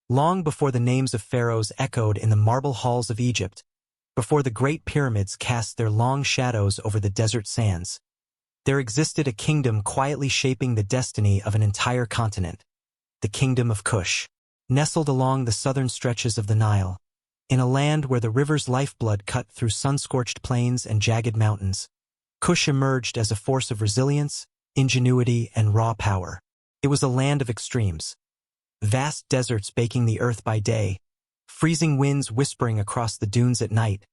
Long before the names of pharaohs echoed in the marble halls of Egypt, before the great pyramids cast their long shadows over the desert sands, there existed a kingdom quietly shaping the destiny of an entire continent, the Kingdom of Kush. Nestled along the southern stretches of the Nile, in a land where the river's lifeblood cut through sun-scorched plains and jagged mountains, Kush emerged as a force of resilience, ingenuity, and raw power. It was a land of extremes. Vast deserts baking the earth by day, freezing winds whispering across the dunes at night,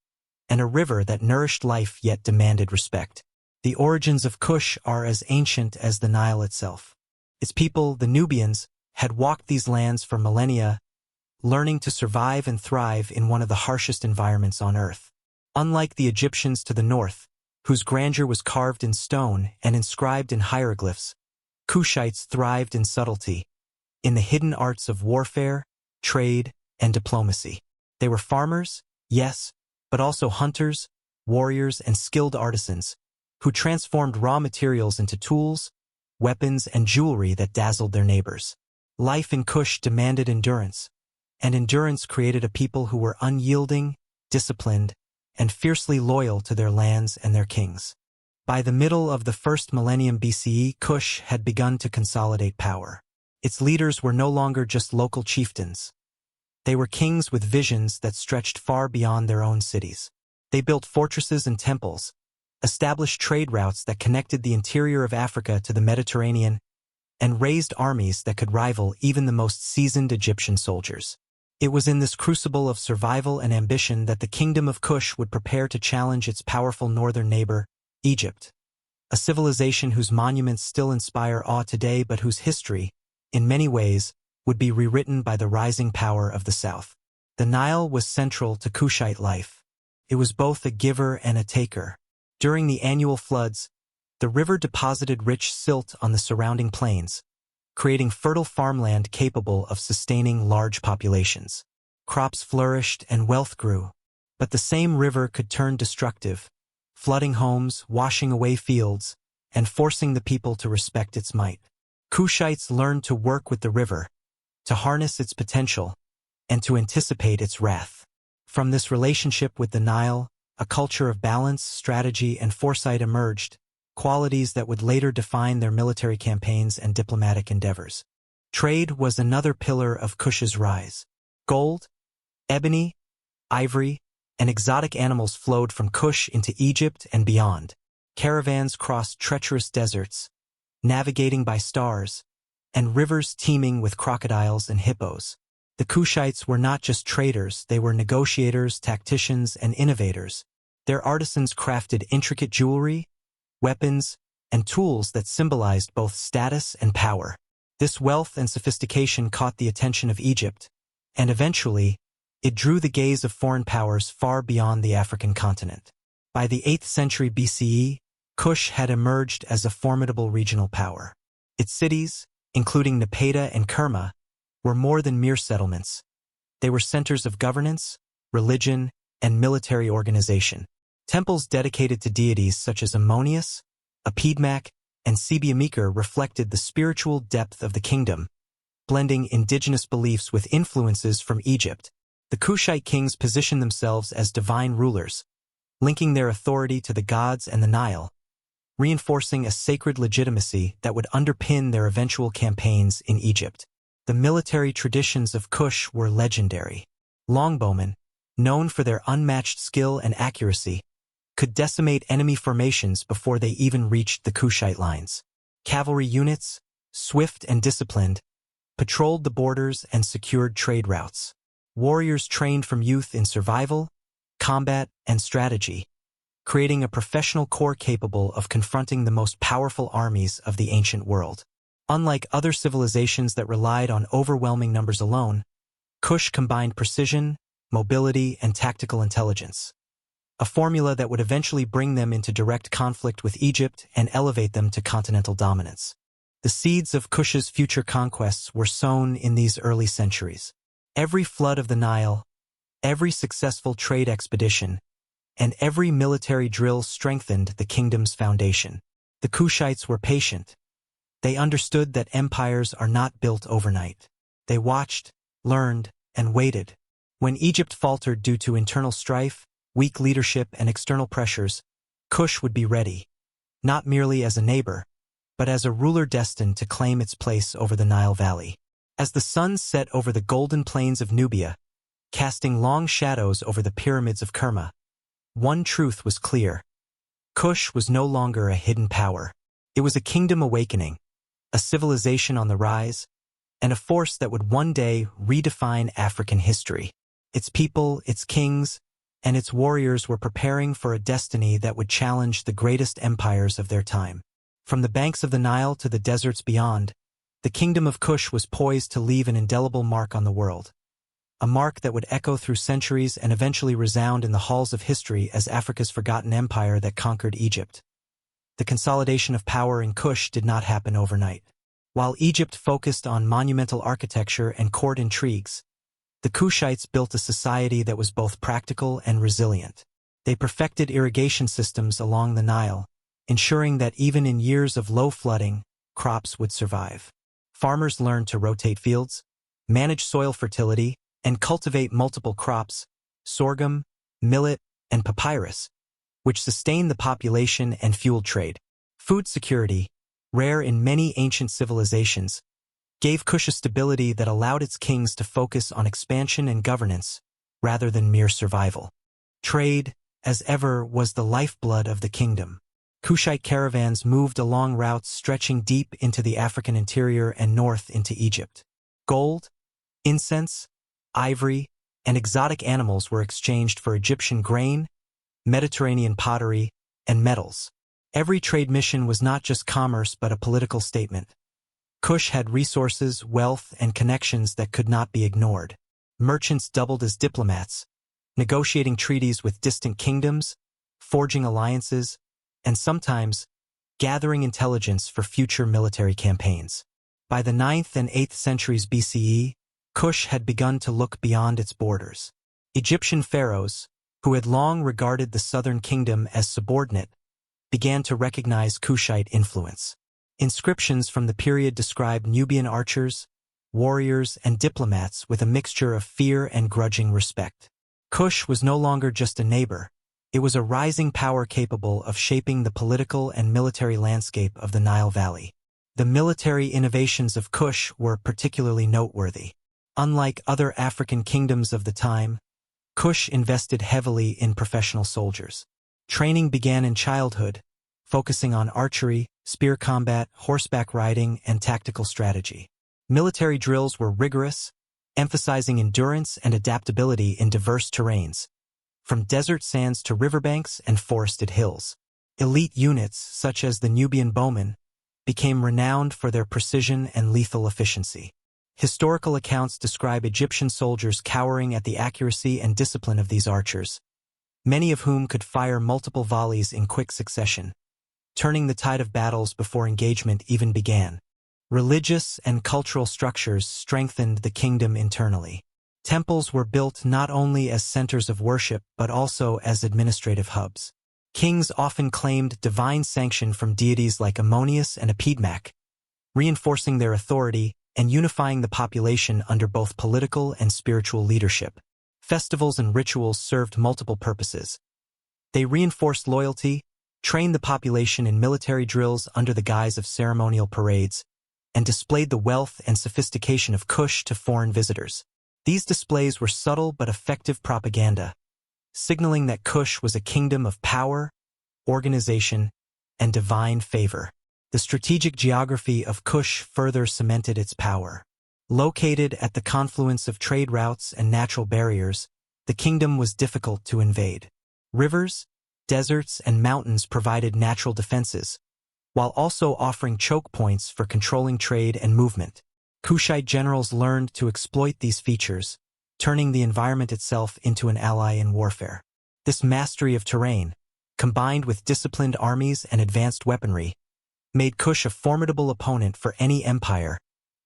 and a river that nourished life yet demanded respect. The origins of Kush are as ancient as the Nile itself. Its people, the Nubians, had walked these lands for millennia, learning to survive and thrive in one of the harshest environments on earth. Unlike the Egyptians to the north, whose grandeur was carved in stone and inscribed in hieroglyphs, Kushites thrived in subtlety, in the hidden arts of warfare, trade, and diplomacy. They were farmers, yes, but also hunters, warriors, and skilled artisans, who transformed raw materials into tools, weapons, and jewelry that dazzled their neighbors. Life in Kush demanded endurance, and endurance created a people who were unyielding, disciplined, and fiercely loyal to their lands and their kings. By the middle of the first millennium BCE, Kush had begun to consolidate power. Its leaders were no longer just local chieftains. They were kings with visions that stretched far beyond their own cities. They built fortresses and temples, established trade routes that connected the interior of Africa to the Mediterranean, and raised armies that could rival even the most seasoned Egyptian soldiers. It was in this crucible of survival and ambition that the Kingdom of Kush would prepare to challenge its powerful northern neighbor, Egypt, a civilization whose monuments still inspire awe today but whose history, in many ways, would be rewritten by the rising power of the south. The Nile was central to Kushite life. It was both a giver and a taker. During the annual floods, the river deposited rich silt on the surrounding plains, creating fertile farmland capable of sustaining large populations. Crops flourished and wealth grew, but the same river could turn destructive, flooding homes, washing away fields, and forcing the people to respect its might. Kushites learned to work with the river, to harness its potential, and to anticipate its wrath. From this relationship with the Nile, a culture of balance, strategy, and foresight emerged, qualities that would later define their military campaigns and diplomatic endeavors. Trade was another pillar of Kush's rise. Gold, ebony, ivory, and exotic animals flowed from Kush into Egypt and beyond. Caravans crossed treacherous deserts, navigating by stars, and rivers teeming with crocodiles and hippos. The Kushites were not just traders, they were negotiators, tacticians, and innovators. Their artisans crafted intricate jewelry, weapons, and tools that symbolized both status and power. This wealth and sophistication caught the attention of Egypt, and eventually, it drew the gaze of foreign powers far beyond the African continent. By the 8th century BCE, Kush had emerged as a formidable regional power. Its cities, including Napata and Kerma, were more than mere settlements. They were centers of governance, religion, and military organization. Temples dedicated to deities such as Ammonius, Apidmak, and Sebiamekar reflected the spiritual depth of the kingdom, blending indigenous beliefs with influences from Egypt. The Kushite kings positioned themselves as divine rulers, linking their authority to the gods and the Nile, reinforcing a sacred legitimacy that would underpin their eventual campaigns in Egypt. The military traditions of Kush were legendary. Longbowmen, known for their unmatched skill and accuracy, could decimate enemy formations before they even reached the Kushite lines. Cavalry units, swift and disciplined, patrolled the borders and secured trade routes. Warriors trained from youth in survival, combat, and strategy, creating a professional corps capable of confronting the most powerful armies of the ancient world. Unlike other civilizations that relied on overwhelming numbers alone, Kush combined precision, mobility, and tactical intelligence, a formula that would eventually bring them into direct conflict with Egypt and elevate them to continental dominance. The seeds of Kush's future conquests were sown in these early centuries. Every flood of the Nile, every successful trade expedition, and every military drill strengthened the kingdom's foundation. The Kushites were patient. They understood that empires are not built overnight. They watched, learned, and waited. When Egypt faltered due to internal strife, weak leadership, and external pressures, Kush would be ready, not merely as a neighbor, but as a ruler destined to claim its place over the Nile Valley. As the sun set over the golden plains of Nubia, casting long shadows over the pyramids of Kerma, one truth was clear. Kush was no longer a hidden power. It was a kingdom awakening, a civilization on the rise, and a force that would one day redefine African history. Its people, its kings, and its warriors were preparing for a destiny that would challenge the greatest empires of their time. From the banks of the Nile to the deserts beyond, the Kingdom of Kush was poised to leave an indelible mark on the world. A mark that would echo through centuries and eventually resound in the halls of history as Africa's forgotten empire that conquered Egypt. The consolidation of power in Kush did not happen overnight. While Egypt focused on monumental architecture and court intrigues, the Kushites built a society that was both practical and resilient. They perfected irrigation systems along the Nile, ensuring that even in years of low flooding, crops would survive. Farmers learned to rotate fields, manage soil fertility, and cultivate multiple crops, sorghum, millet, and papyrus, which sustained the population and fueled trade. Food security, rare in many ancient civilizations, gave Kush a stability that allowed its kings to focus on expansion and governance rather than mere survival. Trade, as ever, was the lifeblood of the kingdom. Kushite caravans moved along routes stretching deep into the African interior and north into Egypt. Gold, incense, ivory, and exotic animals were exchanged for Egyptian grain, Mediterranean pottery, and metals. Every trade mission was not just commerce but a political statement. Kush had resources, wealth, and connections that could not be ignored. Merchants doubled as diplomats, negotiating treaties with distant kingdoms, forging alliances, and sometimes gathering intelligence for future military campaigns. By the 9th and 8th centuries BCE, Kush had begun to look beyond its borders. Egyptian pharaohs, who had long regarded the southern kingdom as subordinate, began to recognize Kushite influence. Inscriptions from the period describe Nubian archers, warriors, and diplomats with a mixture of fear and grudging respect. Kush was no longer just a neighbor. It was a rising power capable of shaping the political and military landscape of the Nile Valley. The military innovations of Kush were particularly noteworthy. Unlike other African kingdoms of the time, Kush invested heavily in professional soldiers. Training began in childhood, focusing on archery, spear combat, horseback riding, and tactical strategy. Military drills were rigorous, emphasizing endurance and adaptability in diverse terrains, from desert sands to riverbanks and forested hills. Elite units, such as the Nubian bowmen, became renowned for their precision and lethal efficiency. Historical accounts describe Egyptian soldiers cowering at the accuracy and discipline of these archers, many of whom could fire multiple volleys in quick succession, turning the tide of battles before engagement even began. Religious and cultural structures strengthened the kingdom internally. Temples were built not only as centers of worship but also as administrative hubs. Kings often claimed divine sanction from deities like Ammonius and Epidmac, reinforcing their authority and unifying the population under both political and spiritual leadership. Festivals and rituals served multiple purposes. They reinforced loyalty, trained the population in military drills under the guise of ceremonial parades, and displayed the wealth and sophistication of Kush to foreign visitors. These displays were subtle but effective propaganda, signaling that Kush was a kingdom of power, organization, and divine favor. The strategic geography of Kush further cemented its power. Located at the confluence of trade routes and natural barriers, the kingdom was difficult to invade. Rivers, deserts, and mountains provided natural defenses, while also offering choke points for controlling trade and movement. Kushite generals learned to exploit these features, turning the environment itself into an ally in warfare. This mastery of terrain, combined with disciplined armies and advanced weaponry, made Kush a formidable opponent for any empire,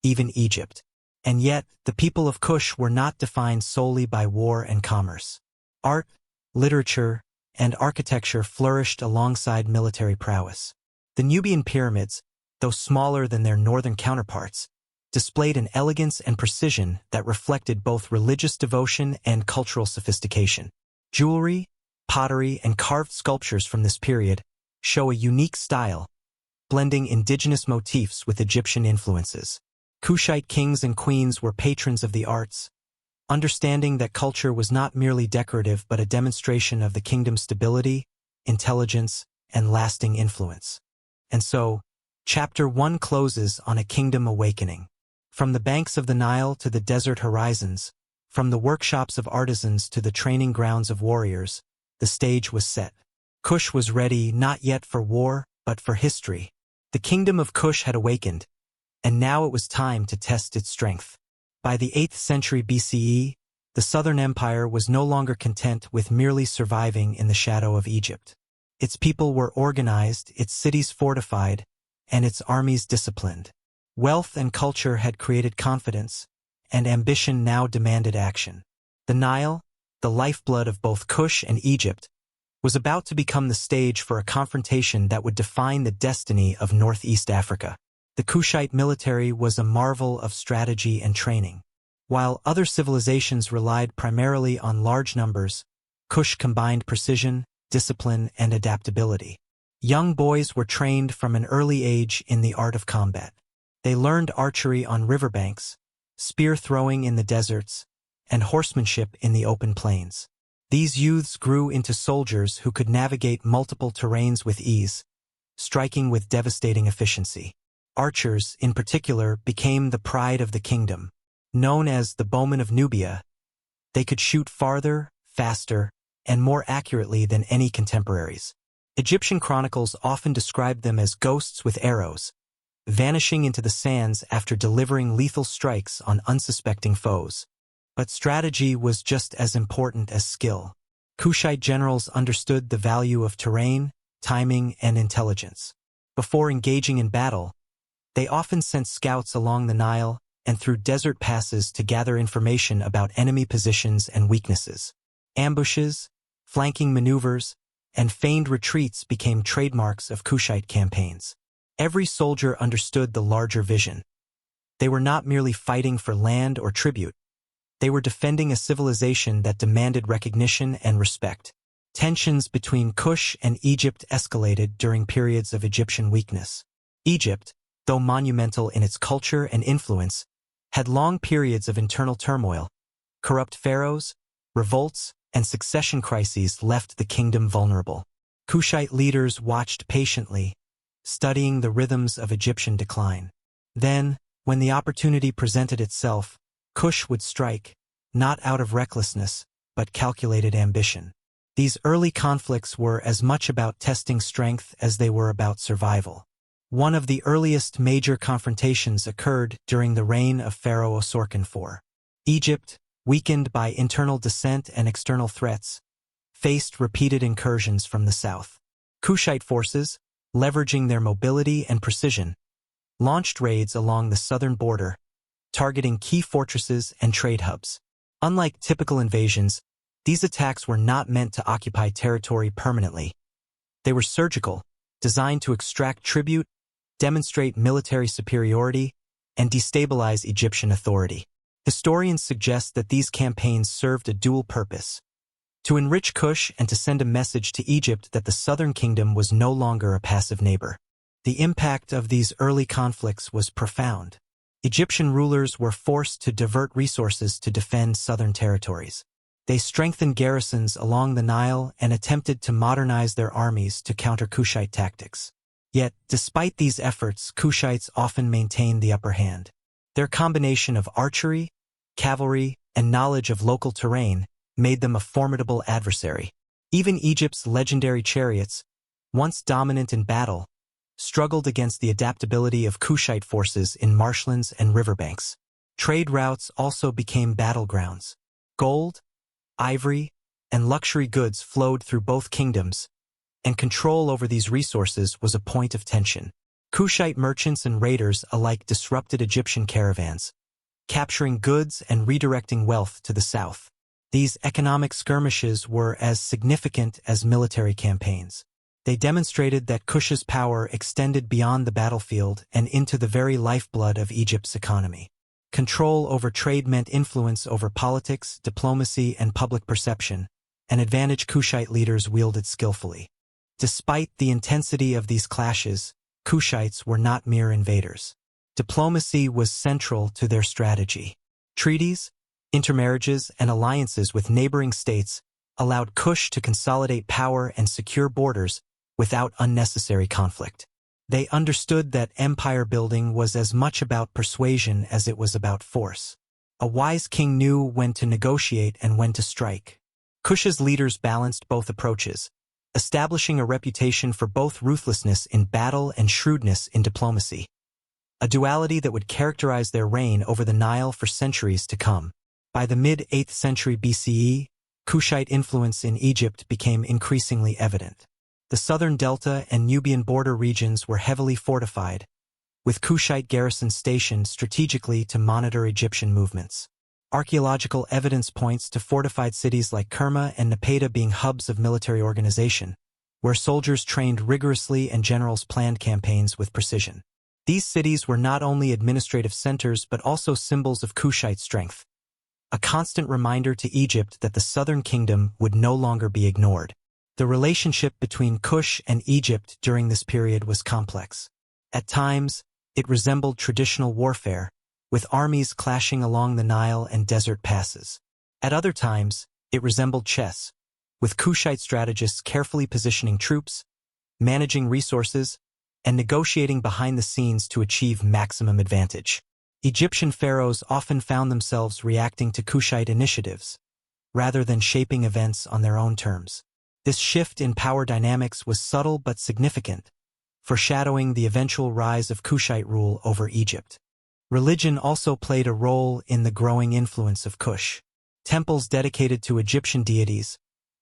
even Egypt. And yet, the people of Kush were not defined solely by war and commerce. Art, literature, and architecture flourished alongside military prowess. The Nubian pyramids, though smaller than their northern counterparts, displayed an elegance and precision that reflected both religious devotion and cultural sophistication. Jewelry, pottery, and carved sculptures from this period show a unique style, blending indigenous motifs with Egyptian influences. Kushite kings and queens were patrons of the arts, understanding that culture was not merely decorative but a demonstration of the kingdom's stability, intelligence, and lasting influence. And so, Chapter 1 closes on a kingdom awakening. From the banks of the Nile to the desert horizons, from the workshops of artisans to the training grounds of warriors, the stage was set. Kush was ready not yet for war, but for history. The kingdom of Kush had awakened, and now it was time to test its strength. By the 8th century BCE, the Southern Empire was no longer content with merely surviving in the shadow of Egypt. Its people were organized, its cities fortified, and its armies disciplined. Wealth and culture had created confidence, and ambition now demanded action. The Nile, the lifeblood of both Kush and Egypt, was about to become the stage for a confrontation that would define the destiny of Northeast Africa. The Kushite military was a marvel of strategy and training. While other civilizations relied primarily on large numbers, Kush combined precision, discipline, and adaptability. Young boys were trained from an early age in the art of combat. They learned archery on riverbanks, spear throwing in the deserts, and horsemanship in the open plains. These youths grew into soldiers who could navigate multiple terrains with ease, striking with devastating efficiency. Archers, in particular, became the pride of the kingdom. Known as the bowmen of Nubia, they could shoot farther, faster, and more accurately than any contemporaries. Egyptian chronicles often described them as ghosts with arrows, vanishing into the sands after delivering lethal strikes on unsuspecting foes. But strategy was just as important as skill. Kushite generals understood the value of terrain, timing, and intelligence. Before engaging in battle, they often sent scouts along the Nile and through desert passes to gather information about enemy positions and weaknesses. Ambushes, flanking maneuvers, and feigned retreats became trademarks of Kushite campaigns. Every soldier understood the larger vision. They were not merely fighting for land or tribute. They were defending a civilization that demanded recognition and respect. Tensions between Kush and Egypt escalated during periods of Egyptian weakness. Egypt, though monumental in its culture and influence, had long periods of internal turmoil. Corrupt pharaohs, revolts, and succession crises left the kingdom vulnerable. Kushite leaders watched patiently, studying the rhythms of Egyptian decline. Then, when the opportunity presented itself, Kush would strike, not out of recklessness, but calculated ambition. These early conflicts were as much about testing strength as they were about survival. One of the earliest major confrontations occurred during the reign of Pharaoh Osorkon IV. Egypt, weakened by internal dissent and external threats, faced repeated incursions from the south. Kushite forces, leveraging their mobility and precision, launched raids along the southern border, targeting key fortresses and trade hubs. Unlike typical invasions, these attacks were not meant to occupy territory permanently. They were surgical, designed to extract tribute, demonstrate military superiority, and destabilize Egyptian authority. Historians suggest that these campaigns served a dual purpose: to enrich Kush and to send a message to Egypt that the southern kingdom was no longer a passive neighbor. The impact of these early conflicts was profound. Egyptian rulers were forced to divert resources to defend southern territories. They strengthened garrisons along the Nile and attempted to modernize their armies to counter Kushite tactics. Yet, despite these efforts, Kushites often maintained the upper hand. Their combination of archery, cavalry, and knowledge of local terrain made them a formidable adversary. Even Egypt's legendary chariots, once dominant in battle, struggled against the adaptability of Kushite forces in marshlands and riverbanks. Trade routes also became battlegrounds. Gold, ivory, and luxury goods flowed through both kingdoms, and control over these resources was a point of tension. Kushite merchants and raiders alike disrupted Egyptian caravans, capturing goods and redirecting wealth to the south. These economic skirmishes were as significant as military campaigns. They demonstrated that Kush's power extended beyond the battlefield and into the very lifeblood of Egypt's economy. Control over trade meant influence over politics, diplomacy, and public perception, an advantage Kushite leaders wielded skillfully. Despite the intensity of these clashes, Kushites were not mere invaders. Diplomacy was central to their strategy. Treaties, intermarriages, and alliances with neighboring states allowed Kush to consolidate power and secure borders without unnecessary conflict. They understood that empire building was as much about persuasion as it was about force. A wise king knew when to negotiate and when to strike. Kush's leaders balanced both approaches, establishing a reputation for both ruthlessness in battle and shrewdness in diplomacy, a duality that would characterize their reign over the Nile for centuries to come. By the mid-8th century BCE, Kushite influence in Egypt became increasingly evident. The southern delta and Nubian border regions were heavily fortified, with Kushite garrisons stationed strategically to monitor Egyptian movements. Archaeological evidence points to fortified cities like Kerma and Napata being hubs of military organization, where soldiers trained rigorously and generals planned campaigns with precision. These cities were not only administrative centers but also symbols of Kushite strength, a constant reminder to Egypt that the southern kingdom would no longer be ignored. The relationship between Kush and Egypt during this period was complex. At times, it resembled traditional warfare, with armies clashing along the Nile and desert passes. At other times, it resembled chess, with Kushite strategists carefully positioning troops, managing resources, and negotiating behind the scenes to achieve maximum advantage. Egyptian pharaohs often found themselves reacting to Kushite initiatives, rather than shaping events on their own terms. This shift in power dynamics was subtle but significant, foreshadowing the eventual rise of Kushite rule over Egypt. Religion also played a role in the growing influence of Kush. Temples dedicated to Egyptian deities,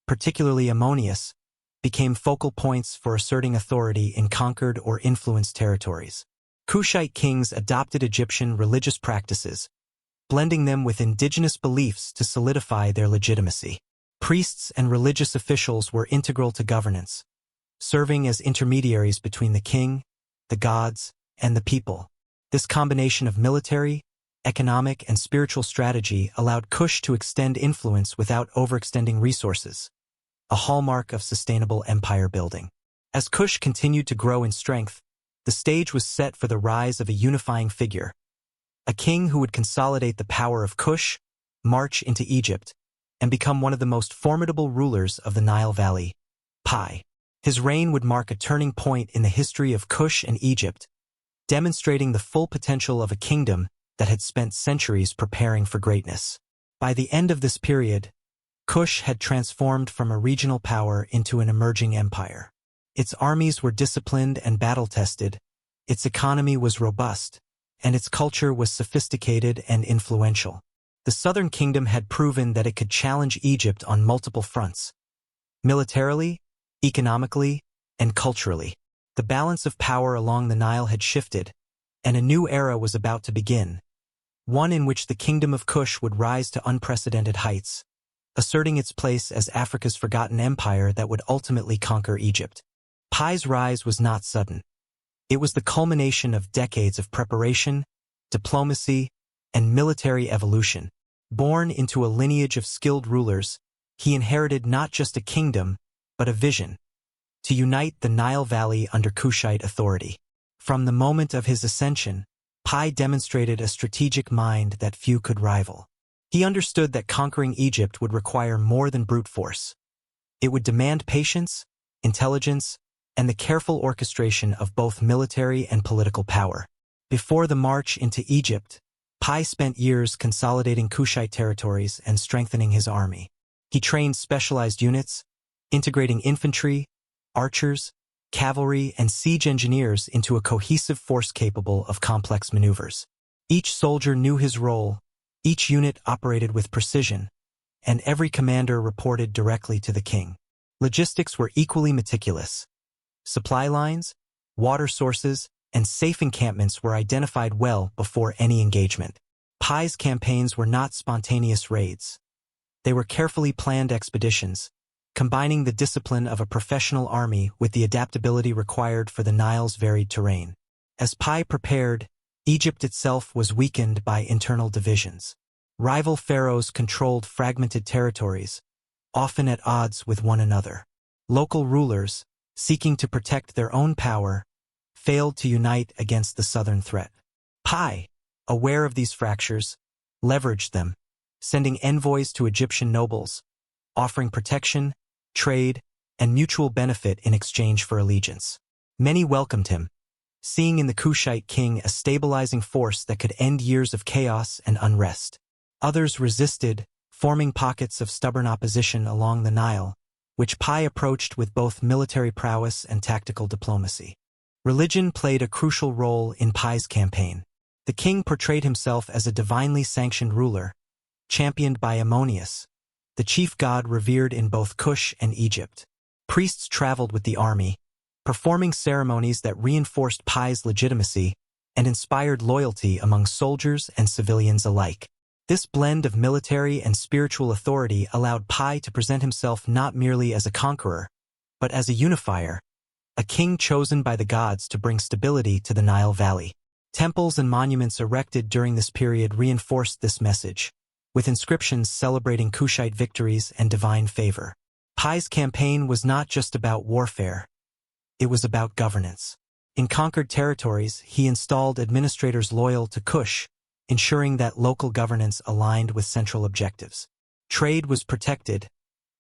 particularly Ammonius, became focal points for asserting authority in conquered or influenced territories. Kushite kings adopted Egyptian religious practices, blending them with indigenous beliefs to solidify their legitimacy. Priests and religious officials were integral to governance, serving as intermediaries between the king, the gods, and the people. This combination of military, economic, and spiritual strategy allowed Kush to extend influence without overextending resources, a hallmark of sustainable empire building. As Kush continued to grow in strength, the stage was set for the rise of a unifying figure, a king who would consolidate the power of Kush, march into Egypt, and become one of the most formidable rulers of the Nile Valley, Pi. His reign would mark a turning point in the history of Kush and Egypt, demonstrating the full potential of a kingdom that had spent centuries preparing for greatness. By the end of this period, Kush had transformed from a regional power into an emerging empire. Its armies were disciplined and battle-tested, its economy was robust, and its culture was sophisticated and influential. The southern kingdom had proven that it could challenge Egypt on multiple fronts, militarily, economically, and culturally. The balance of power along the Nile had shifted, and a new era was about to begin, one in which the Kingdom of Kush would rise to unprecedented heights, asserting its place as Africa's forgotten empire that would ultimately conquer Egypt. Pi's rise was not sudden. It was the culmination of decades of preparation, diplomacy, and military evolution. Born into a lineage of skilled rulers, he inherited not just a kingdom, but a vision, to unite the Nile Valley under Kushite authority. From the moment of his ascension, Pi demonstrated a strategic mind that few could rival. He understood that conquering Egypt would require more than brute force. It would demand patience, intelligence, and the careful orchestration of both military and political power. Before the march into Egypt, Pi spent years consolidating Kushite territories and strengthening his army. He trained specialized units, integrating infantry, archers, cavalry, and siege engineers into a cohesive force capable of complex maneuvers. Each soldier knew his role, each unit operated with precision, and every commander reported directly to the king. Logistics were equally meticulous. Supply lines, water sources, and safe encampments were identified well before any engagement. Pi's campaigns were not spontaneous raids. They were carefully planned expeditions, combining the discipline of a professional army with the adaptability required for the Nile's varied terrain. As Pi prepared, Egypt itself was weakened by internal divisions. Rival pharaohs controlled fragmented territories, often at odds with one another. Local rulers, seeking to protect their own power, failed to unite against the southern threat. Pi, aware of these fractures, leveraged them, sending envoys to Egyptian nobles, offering protection, trade, and mutual benefit in exchange for allegiance. Many welcomed him, seeing in the Kushite king a stabilizing force that could end years of chaos and unrest. Others resisted, forming pockets of stubborn opposition along the Nile, which Pi approached with both military prowess and tactical diplomacy. Religion played a crucial role in Pi's campaign. The king portrayed himself as a divinely sanctioned ruler, championed by Ammonius, the chief god revered in both Kush and Egypt. Priests traveled with the army, performing ceremonies that reinforced Pi's legitimacy and inspired loyalty among soldiers and civilians alike. This blend of military and spiritual authority allowed Pi to present himself not merely as a conqueror, but as a unifier, a king chosen by the gods to bring stability to the Nile Valley. Temples and monuments erected during this period reinforced this message, with inscriptions celebrating Kushite victories and divine favor. Pi's campaign was not just about warfare, it was about governance. In conquered territories, he installed administrators loyal to Kush, ensuring that local governance aligned with central objectives. Trade was protected,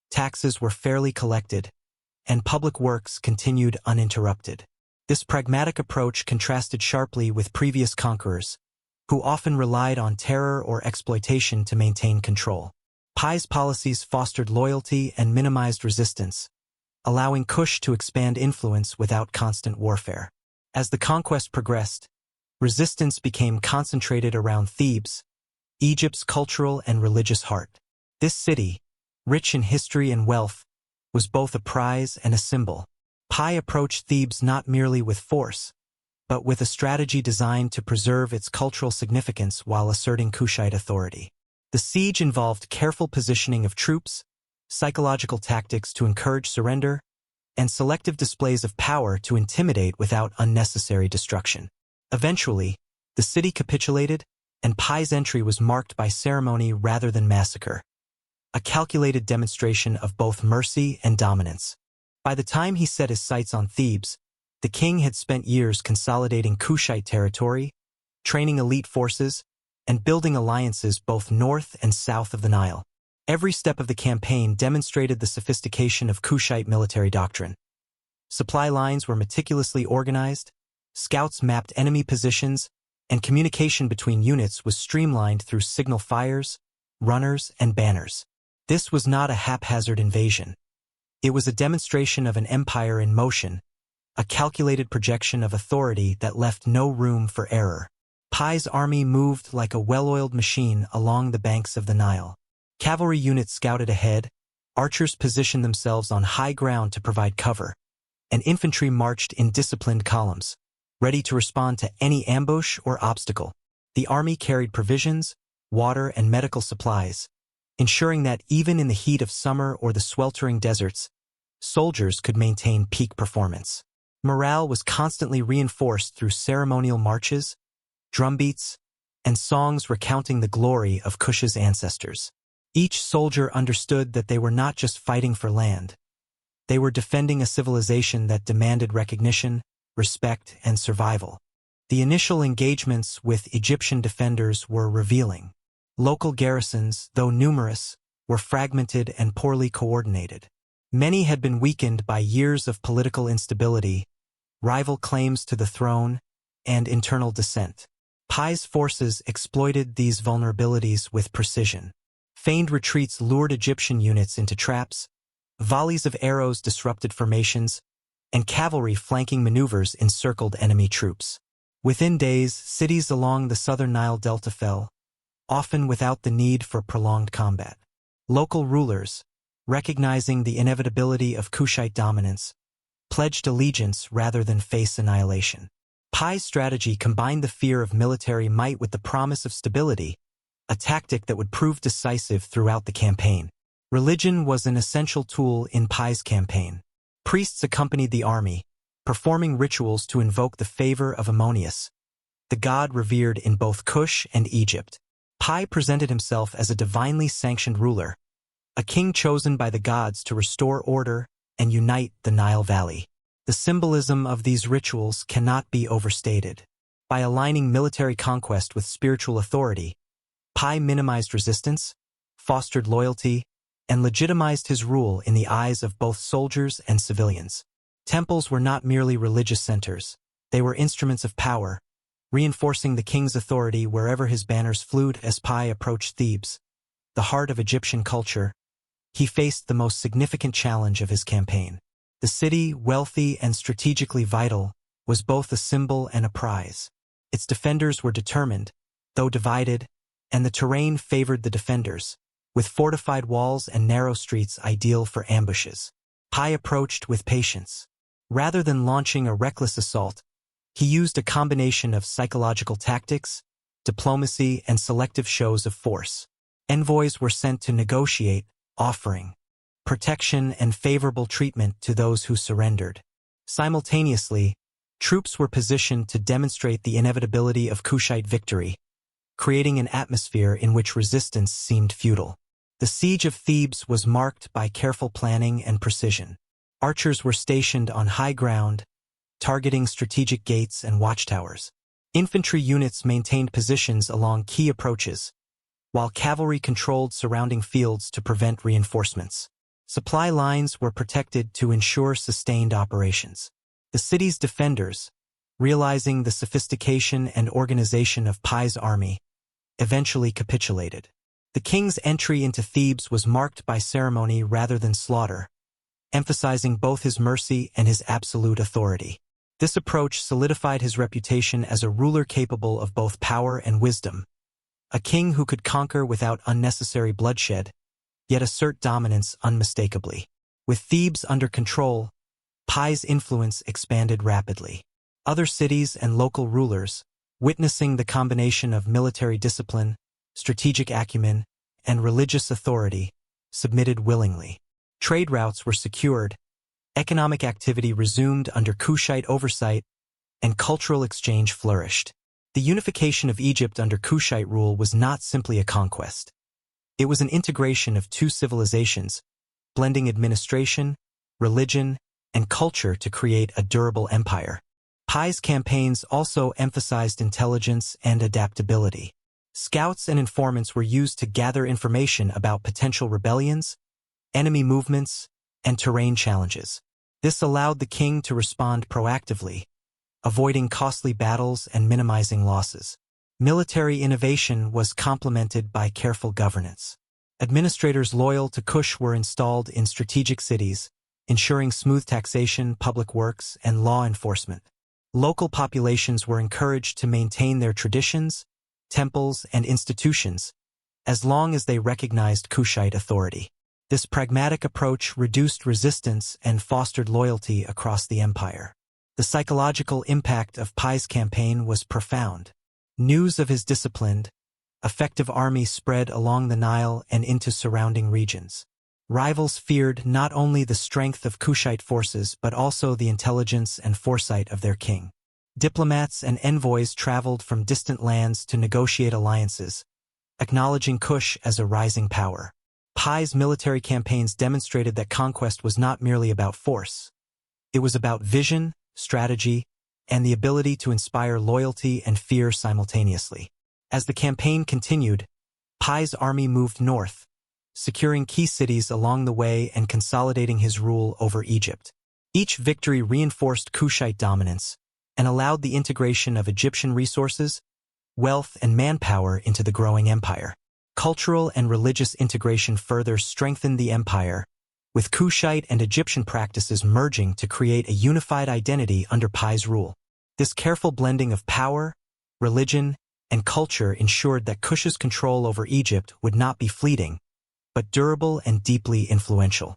taxes were fairly collected, and public works continued uninterrupted. This pragmatic approach contrasted sharply with previous conquerors, who often relied on terror or exploitation to maintain control. Pi's policies fostered loyalty and minimized resistance, allowing Kush to expand influence without constant warfare. As the conquest progressed, resistance became concentrated around Thebes, Egypt's cultural and religious heart. This city, rich in history and wealth, was both a prize and a symbol. Pi approached Thebes not merely with force, but with a strategy designed to preserve its cultural significance while asserting Kushite authority. The siege involved careful positioning of troops, psychological tactics to encourage surrender, and selective displays of power to intimidate without unnecessary destruction. Eventually, the city capitulated, and Pi's entry was marked by ceremony rather than massacre, a calculated demonstration of both mercy and dominance. By the time he set his sights on Thebes, the king had spent years consolidating Kushite territory, training elite forces, and building alliances both north and south of the Nile. Every step of the campaign demonstrated the sophistication of Kushite military doctrine. Supply lines were meticulously organized, scouts mapped enemy positions, and communication between units was streamlined through signal fires, runners, and banners. This was not a haphazard invasion. It was a demonstration of an empire in motion, a calculated projection of authority that left no room for error. Pi's army moved like a well-oiled machine along the banks of the Nile. Cavalry units scouted ahead, archers positioned themselves on high ground to provide cover, and infantry marched in disciplined columns, ready to respond to any ambush or obstacle. The army carried provisions, water, and medical supplies, ensuring that even in the heat of summer or the sweltering deserts, soldiers could maintain peak performance. Morale was constantly reinforced through ceremonial marches, drumbeats, and songs recounting the glory of Kush's ancestors. Each soldier understood that they were not just fighting for land. They were defending a civilization that demanded recognition, respect, and survival. The initial engagements with Egyptian defenders were revealing. Local garrisons, though numerous, were fragmented and poorly coordinated. Many had been weakened by years of political instability, rival claims to the throne, and internal dissent. Pi's forces exploited these vulnerabilities with precision. Feigned retreats lured Egyptian units into traps, volleys of arrows disrupted formations, and cavalry flanking maneuvers encircled enemy troops. Within days, cities along the southern Nile Delta fell, often without the need for prolonged combat. Local rulers, recognizing the inevitability of Kushite dominance, pledged allegiance rather than face annihilation. Pi's strategy combined the fear of military might with the promise of stability, a tactic that would prove decisive throughout the campaign. Religion was an essential tool in Pi's campaign. Priests accompanied the army, performing rituals to invoke the favor of Ammonius, the god revered in both Kush and Egypt. Pi presented himself as a divinely sanctioned ruler, a king chosen by the gods to restore order and unite the Nile Valley. The symbolism of these rituals cannot be overstated. By aligning military conquest with spiritual authority, Pi minimized resistance, fostered loyalty, and legitimized his rule in the eyes of both soldiers and civilians. Temples were not merely religious centers, they were instruments of power, reinforcing the king's authority wherever his banners flew. As Pi approached Thebes, the heart of Egyptian culture, he faced the most significant challenge of his campaign. The city, wealthy and strategically vital, was both a symbol and a prize. Its defenders were determined, though divided, and the terrain favored the defenders, with fortified walls and narrow streets ideal for ambushes. Pi approached with patience. Rather than launching a reckless assault, he used a combination of psychological tactics, diplomacy, and selective shows of force. Envoys were sent to negotiate, offering protection and favorable treatment to those who surrendered. Simultaneously, troops were positioned to demonstrate the inevitability of Kushite victory, creating an atmosphere in which resistance seemed futile. The siege of Thebes was marked by careful planning and precision. Archers were stationed on high ground, targeting strategic gates and watchtowers. Infantry units maintained positions along key approaches, while cavalry controlled surrounding fields to prevent reinforcements. Supply lines were protected to ensure sustained operations. The city's defenders, realizing the sophistication and organization of Pi's army, eventually capitulated. The king's entry into Thebes was marked by ceremony rather than slaughter, emphasizing both his mercy and his absolute authority. This approach solidified his reputation as a ruler capable of both power and wisdom, a king who could conquer without unnecessary bloodshed, yet assert dominance unmistakably. With Thebes under control, Pi's influence expanded rapidly. Other cities and local rulers, witnessing the combination of military discipline, strategic acumen, and religious authority, submitted willingly. Trade routes were secured, economic activity resumed under Kushite oversight, and cultural exchange flourished. The unification of Egypt under Kushite rule was not simply a conquest. It was an integration of two civilizations, blending administration, religion, and culture to create a durable empire. Pi's campaigns also emphasized intelligence and adaptability. Scouts and informants were used to gather information about potential rebellions, enemy movements, and terrain challenges. This allowed the king to respond proactively, avoiding costly battles and minimizing losses. Military innovation was complemented by careful governance. Administrators loyal to Kush were installed in strategic cities, ensuring smooth taxation, public works, and law enforcement. Local populations were encouraged to maintain their traditions, temples, and institutions, as long as they recognized Kushite authority. This pragmatic approach reduced resistance and fostered loyalty across the empire. The psychological impact of Pi's campaign was profound. News of his disciplined, effective army spread along the Nile and into surrounding regions. Rivals feared not only the strength of Kushite forces but also the intelligence and foresight of their king. Diplomats and envoys traveled from distant lands to negotiate alliances, acknowledging Kush as a rising power. Pi's military campaigns demonstrated that conquest was not merely about force. It was about vision, strategy, and the ability to inspire loyalty and fear simultaneously. As the campaign continued, Pi's army moved north, securing key cities along the way and consolidating his rule over Egypt. Each victory reinforced Kushite dominance and allowed the integration of Egyptian resources, wealth, and manpower into the growing empire. Cultural and religious integration further strengthened the empire, with Kushite and Egyptian practices merging to create a unified identity under Pi's rule. This careful blending of power, religion, and culture ensured that Kush's control over Egypt would not be fleeting, but durable and deeply influential.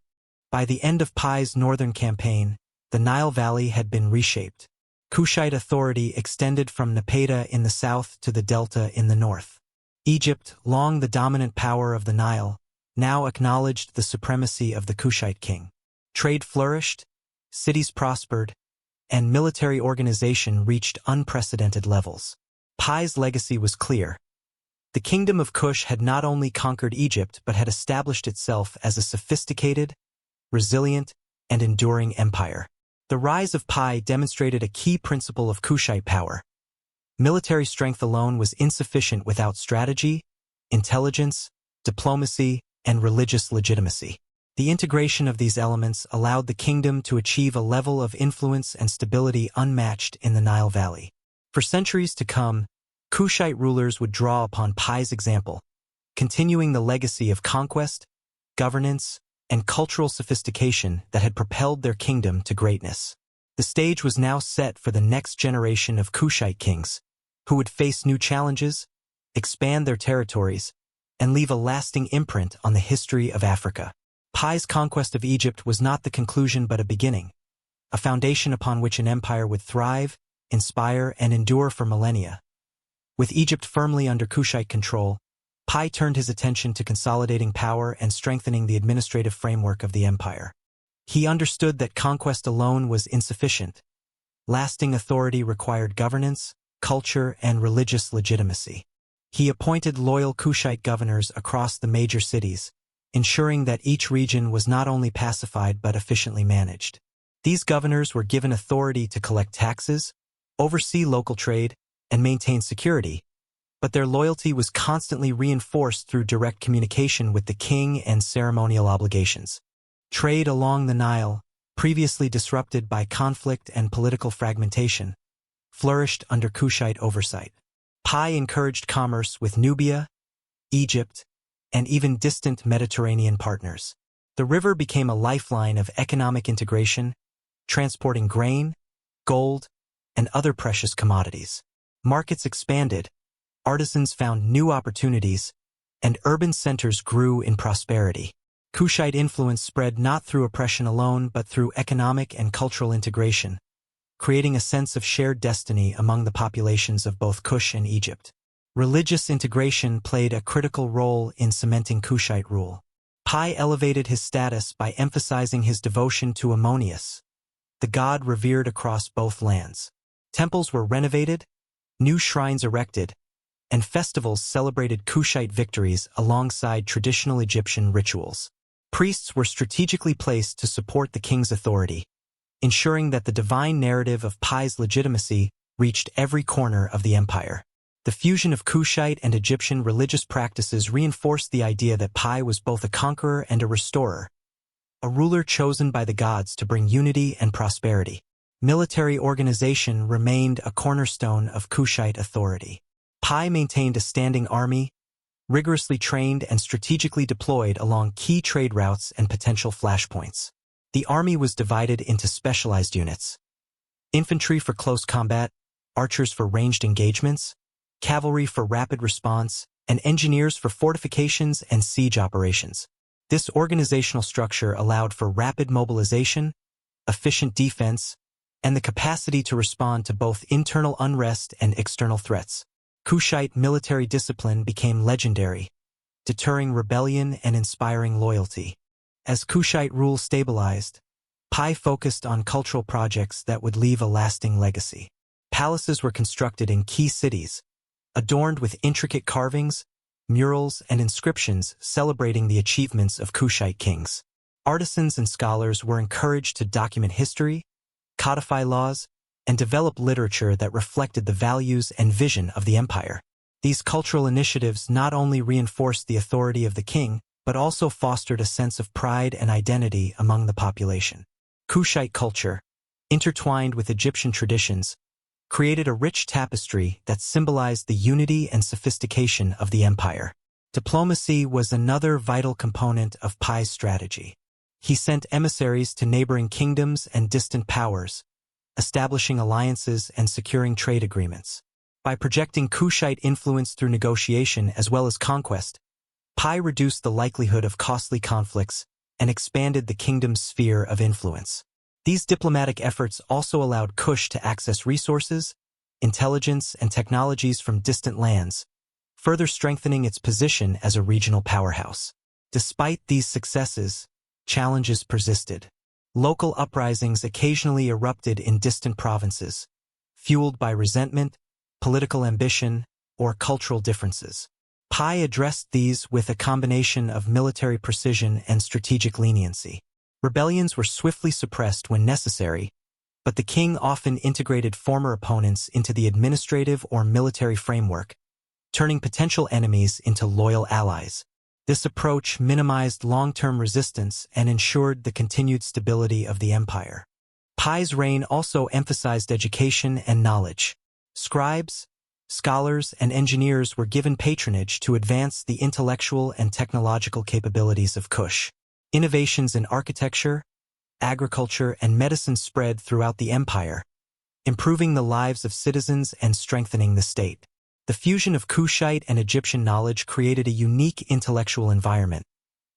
By the end of Pi's northern campaign, the Nile Valley had been reshaped. Kushite authority extended from Napata in the south to the delta in the north. Egypt, long the dominant power of the Nile, now acknowledged the supremacy of the Kushite king. Trade flourished, cities prospered, and military organization reached unprecedented levels. Pi's legacy was clear. The Kingdom of Kush had not only conquered Egypt but had established itself as a sophisticated, resilient, and enduring empire. The rise of Pi demonstrated a key principle of Kushite power. Military strength alone was insufficient without strategy, intelligence, diplomacy, and religious legitimacy. The integration of these elements allowed the kingdom to achieve a level of influence and stability unmatched in the Nile Valley. For centuries to come, Kushite rulers would draw upon Pi's example, continuing the legacy of conquest, governance, and cultural sophistication that had propelled their kingdom to greatness. The stage was now set for the next generation of Kushite kings, who would face new challenges, expand their territories, and leave a lasting imprint on the history of Africa. Pi's conquest of Egypt was not the conclusion but a beginning, a foundation upon which an empire would thrive, inspire, and endure for millennia. With Egypt firmly under Kushite control, Pi turned his attention to consolidating power and strengthening the administrative framework of the empire. He understood that conquest alone was insufficient. Lasting authority required governance, culture, and religious legitimacy. He appointed loyal Kushite governors across the major cities, ensuring that each region was not only pacified but efficiently managed. These governors were given authority to collect taxes, oversee local trade, and maintain security, but their loyalty was constantly reinforced through direct communication with the king and ceremonial obligations. Trade along the Nile, previously disrupted by conflict and political fragmentation, flourished under Kushite oversight. Pi encouraged commerce with Nubia, Egypt, and even distant Mediterranean partners. The river became a lifeline of economic integration, transporting grain, gold, and other precious commodities. Markets expanded, artisans found new opportunities, and urban centers grew in prosperity. Kushite influence spread not through oppression alone but through economic and cultural integration, creating a sense of shared destiny among the populations of both Kush and Egypt. Religious integration played a critical role in cementing Kushite rule. Pi elevated his status by emphasizing his devotion to Ammonius, the god revered across both lands. Temples were renovated, new shrines erected, and festivals celebrated Kushite victories alongside traditional Egyptian rituals. Priests were strategically placed to support the king's authority, ensuring that the divine narrative of Pi's legitimacy reached every corner of the empire. The fusion of Kushite and Egyptian religious practices reinforced the idea that Pi was both a conqueror and a restorer, a ruler chosen by the gods to bring unity and prosperity. Military organization remained a cornerstone of Kushite authority. Pi maintained a standing army, rigorously trained and strategically deployed along key trade routes and potential flashpoints. The army was divided into specialized units: infantry for close combat, archers for ranged engagements, cavalry for rapid response, and engineers for fortifications and siege operations. This organizational structure allowed for rapid mobilization, efficient defense, and the capacity to respond to both internal unrest and external threats. Kushite military discipline became legendary, deterring rebellion and inspiring loyalty. As Kushite rule stabilized, Pi focused on cultural projects that would leave a lasting legacy. Palaces were constructed in key cities, adorned with intricate carvings, murals, and inscriptions celebrating the achievements of Kushite kings. Artisans and scholars were encouraged to document history, codify laws, and develop literature that reflected the values and vision of the empire. These cultural initiatives not only reinforced the authority of the king, but also fostered a sense of pride and identity among the population. Kushite culture, intertwined with Egyptian traditions, created a rich tapestry that symbolized the unity and sophistication of the empire. Diplomacy was another vital component of Pi's strategy. He sent emissaries to neighboring kingdoms and distant powers, establishing alliances and securing trade agreements. By projecting Kushite influence through negotiation as well as conquest, Pi reduced the likelihood of costly conflicts and expanded the kingdom's sphere of influence. These diplomatic efforts also allowed Kush to access resources, intelligence, and technologies from distant lands, further strengthening its position as a regional powerhouse. Despite these successes, challenges persisted. Local uprisings occasionally erupted in distant provinces, fueled by resentment, political ambition, or cultural differences. Pai addressed these with a combination of military precision and strategic leniency. Rebellions were swiftly suppressed when necessary, but the king often integrated former opponents into the administrative or military framework, turning potential enemies into loyal allies. This approach minimized long-term resistance and ensured the continued stability of the empire. Pai's reign also emphasized education and knowledge. Scribes, scholars, and engineers were given patronage to advance the intellectual and technological capabilities of Kush. Innovations in architecture, agriculture, and medicine spread throughout the empire, improving the lives of citizens and strengthening the state. The fusion of Kushite and Egyptian knowledge created a unique intellectual environment,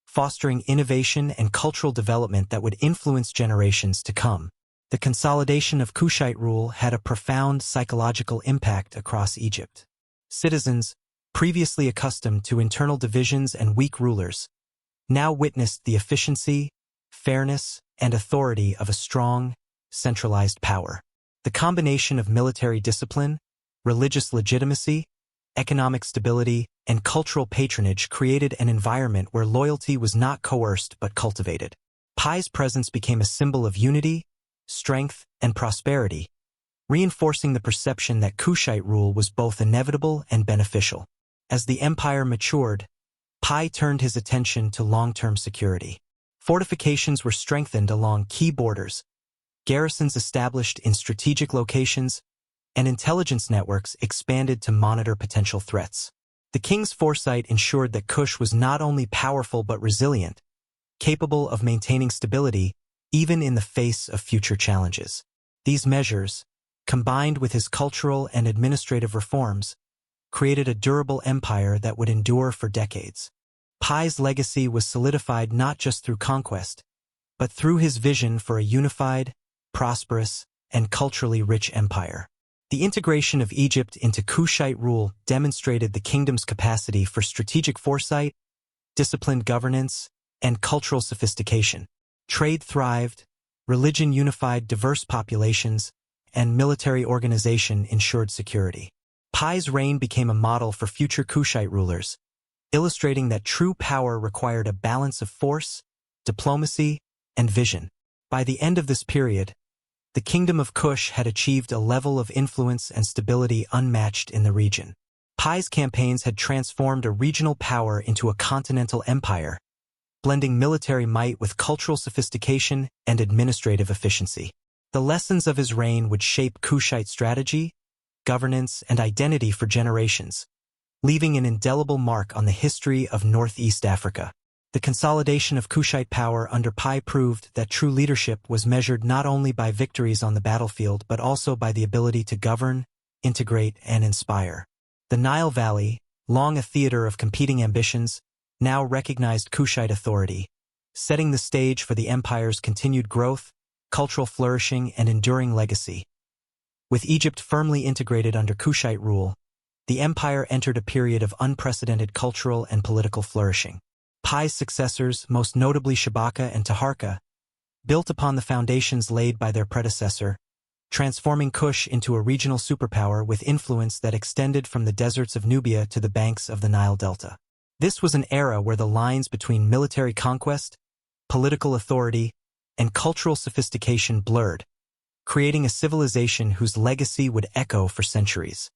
fostering innovation and cultural development that would influence generations to come. The consolidation of Kushite rule had a profound psychological impact across Egypt. Citizens, previously accustomed to internal divisions and weak rulers, now witnessed the efficiency, fairness, and authority of a strong, centralized power. The combination of military discipline, religious legitimacy, economic stability, and cultural patronage created an environment where loyalty was not coerced but cultivated. Pai's presence became a symbol of unity, strength, and prosperity, reinforcing the perception that Kushite rule was both inevitable and beneficial. As the empire matured, Pai turned his attention to long-term security. Fortifications were strengthened along key borders, garrisons established in strategic locations, and intelligence networks expanded to monitor potential threats. The king's foresight ensured that Kush was not only powerful but resilient, capable of maintaining stability even in the face of future challenges. These measures, combined with his cultural and administrative reforms, created a durable empire that would endure for decades. Pai's legacy was solidified not just through conquest, but through his vision for a unified, prosperous, and culturally rich empire. The integration of Egypt into Kushite rule demonstrated the kingdom's capacity for strategic foresight, disciplined governance, and cultural sophistication. Trade thrived, religion unified diverse populations, and military organization ensured security. Pai's reign became a model for future Kushite rulers, illustrating that true power required a balance of force, diplomacy, and vision. By the end of this period, the Kingdom of Kush had achieved a level of influence and stability unmatched in the region. Pai's campaigns had transformed a regional power into a continental empire, blending military might with cultural sophistication and administrative efficiency. The lessons of his reign would shape Kushite strategy, governance, and identity for generations, leaving an indelible mark on the history of Northeast Africa. The consolidation of Kushite power under Pai proved that true leadership was measured not only by victories on the battlefield but also by the ability to govern, integrate, and inspire. The Nile Valley, long a theater of competing ambitions, now recognized Kushite authority, setting the stage for the empire's continued growth, cultural flourishing, and enduring legacy. With Egypt firmly integrated under Kushite rule, the empire entered a period of unprecedented cultural and political flourishing. Pai's successors, most notably Shabaka and Taharqa, built upon the foundations laid by their predecessor, transforming Kush into a regional superpower with influence that extended from the deserts of Nubia to the banks of the Nile Delta. This was an era where the lines between military conquest, political authority, and cultural sophistication blurred, creating a civilization whose legacy would echo for centuries.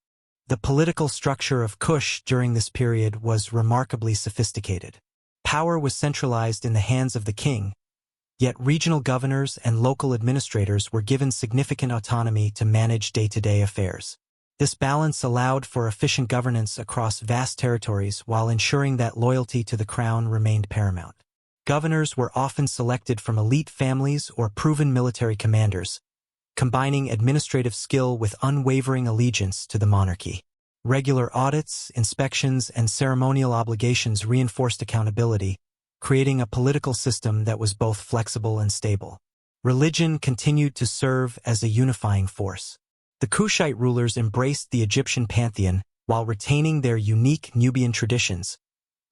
The political structure of Kush during this period was remarkably sophisticated. Power was centralized in the hands of the king, yet regional governors and local administrators were given significant autonomy to manage day-to-day affairs. This balance allowed for efficient governance across vast territories while ensuring that loyalty to the crown remained paramount. Governors were often selected from elite families or proven military commanders, combining administrative skill with unwavering allegiance to the monarchy. Regular audits, inspections, and ceremonial obligations reinforced accountability, creating a political system that was both flexible and stable. Religion continued to serve as a unifying force. The Kushite rulers embraced the Egyptian pantheon while retaining their unique Nubian traditions,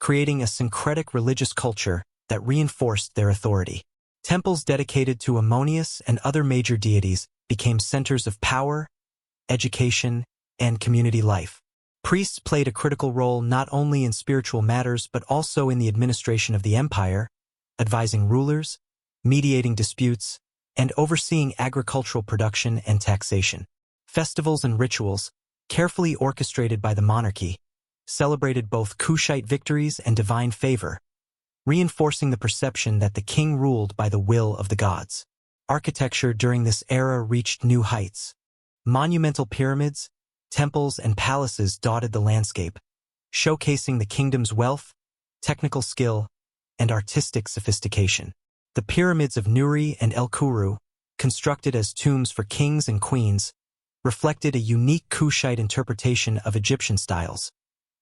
creating a syncretic religious culture that reinforced their authority. Temples dedicated to Ammonius and other major deities became centers of power, education, and community life. Priests played a critical role not only in spiritual matters but also in the administration of the empire, advising rulers, mediating disputes, and overseeing agricultural production and taxation. Festivals and rituals, carefully orchestrated by the monarchy, celebrated both Kushite victories and divine favor, reinforcing the perception that the king ruled by the will of the gods. Architecture during this era reached new heights. Monumental pyramids, temples, and palaces dotted the landscape, showcasing the kingdom's wealth, technical skill, and artistic sophistication. The pyramids of Nuri and El Kuru, constructed as tombs for kings and queens, reflected a unique Kushite interpretation of Egyptian styles,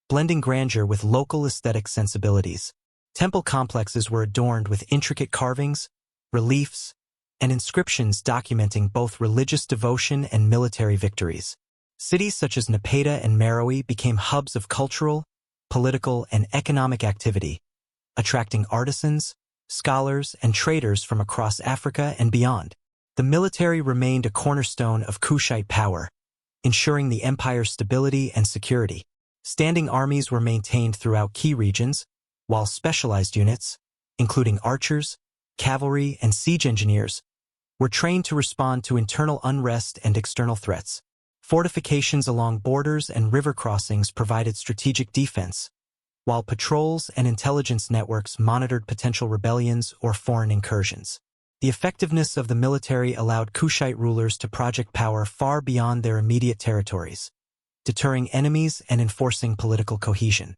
blending grandeur with local aesthetic sensibilities. Temple complexes were adorned with intricate carvings, reliefs, and inscriptions documenting both religious devotion and military victories. Cities such as Napata and Meroë became hubs of cultural, political, and economic activity, attracting artisans, scholars, and traders from across Africa and beyond. The military remained a cornerstone of Kushite power, ensuring the empire's stability and security. Standing armies were maintained throughout key regions, while specialized units, including archers, cavalry, and siege engineers, were trained to respond to internal unrest and external threats. Fortifications along borders and river crossings provided strategic defense, while patrols and intelligence networks monitored potential rebellions or foreign incursions. The effectiveness of the military allowed Kushite rulers to project power far beyond their immediate territories, deterring enemies and enforcing political cohesion.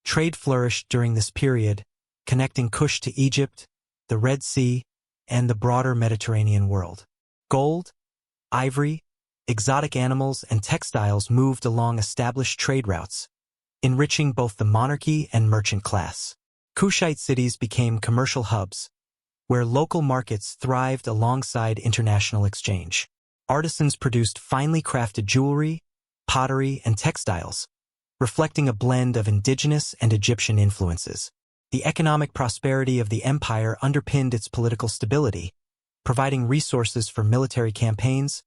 Trade flourished during this period, connecting Kush to Egypt, the Red Sea, and the broader Mediterranean world. Gold, ivory, exotic animals, and textiles moved along established trade routes, enriching both the monarchy and merchant class. Kushite cities became commercial hubs, where local markets thrived alongside international exchange. Artisans produced finely crafted jewelry, pottery, and textiles, reflecting a blend of indigenous and Egyptian influences. The economic prosperity of the empire underpinned its political stability, providing resources for military campaigns,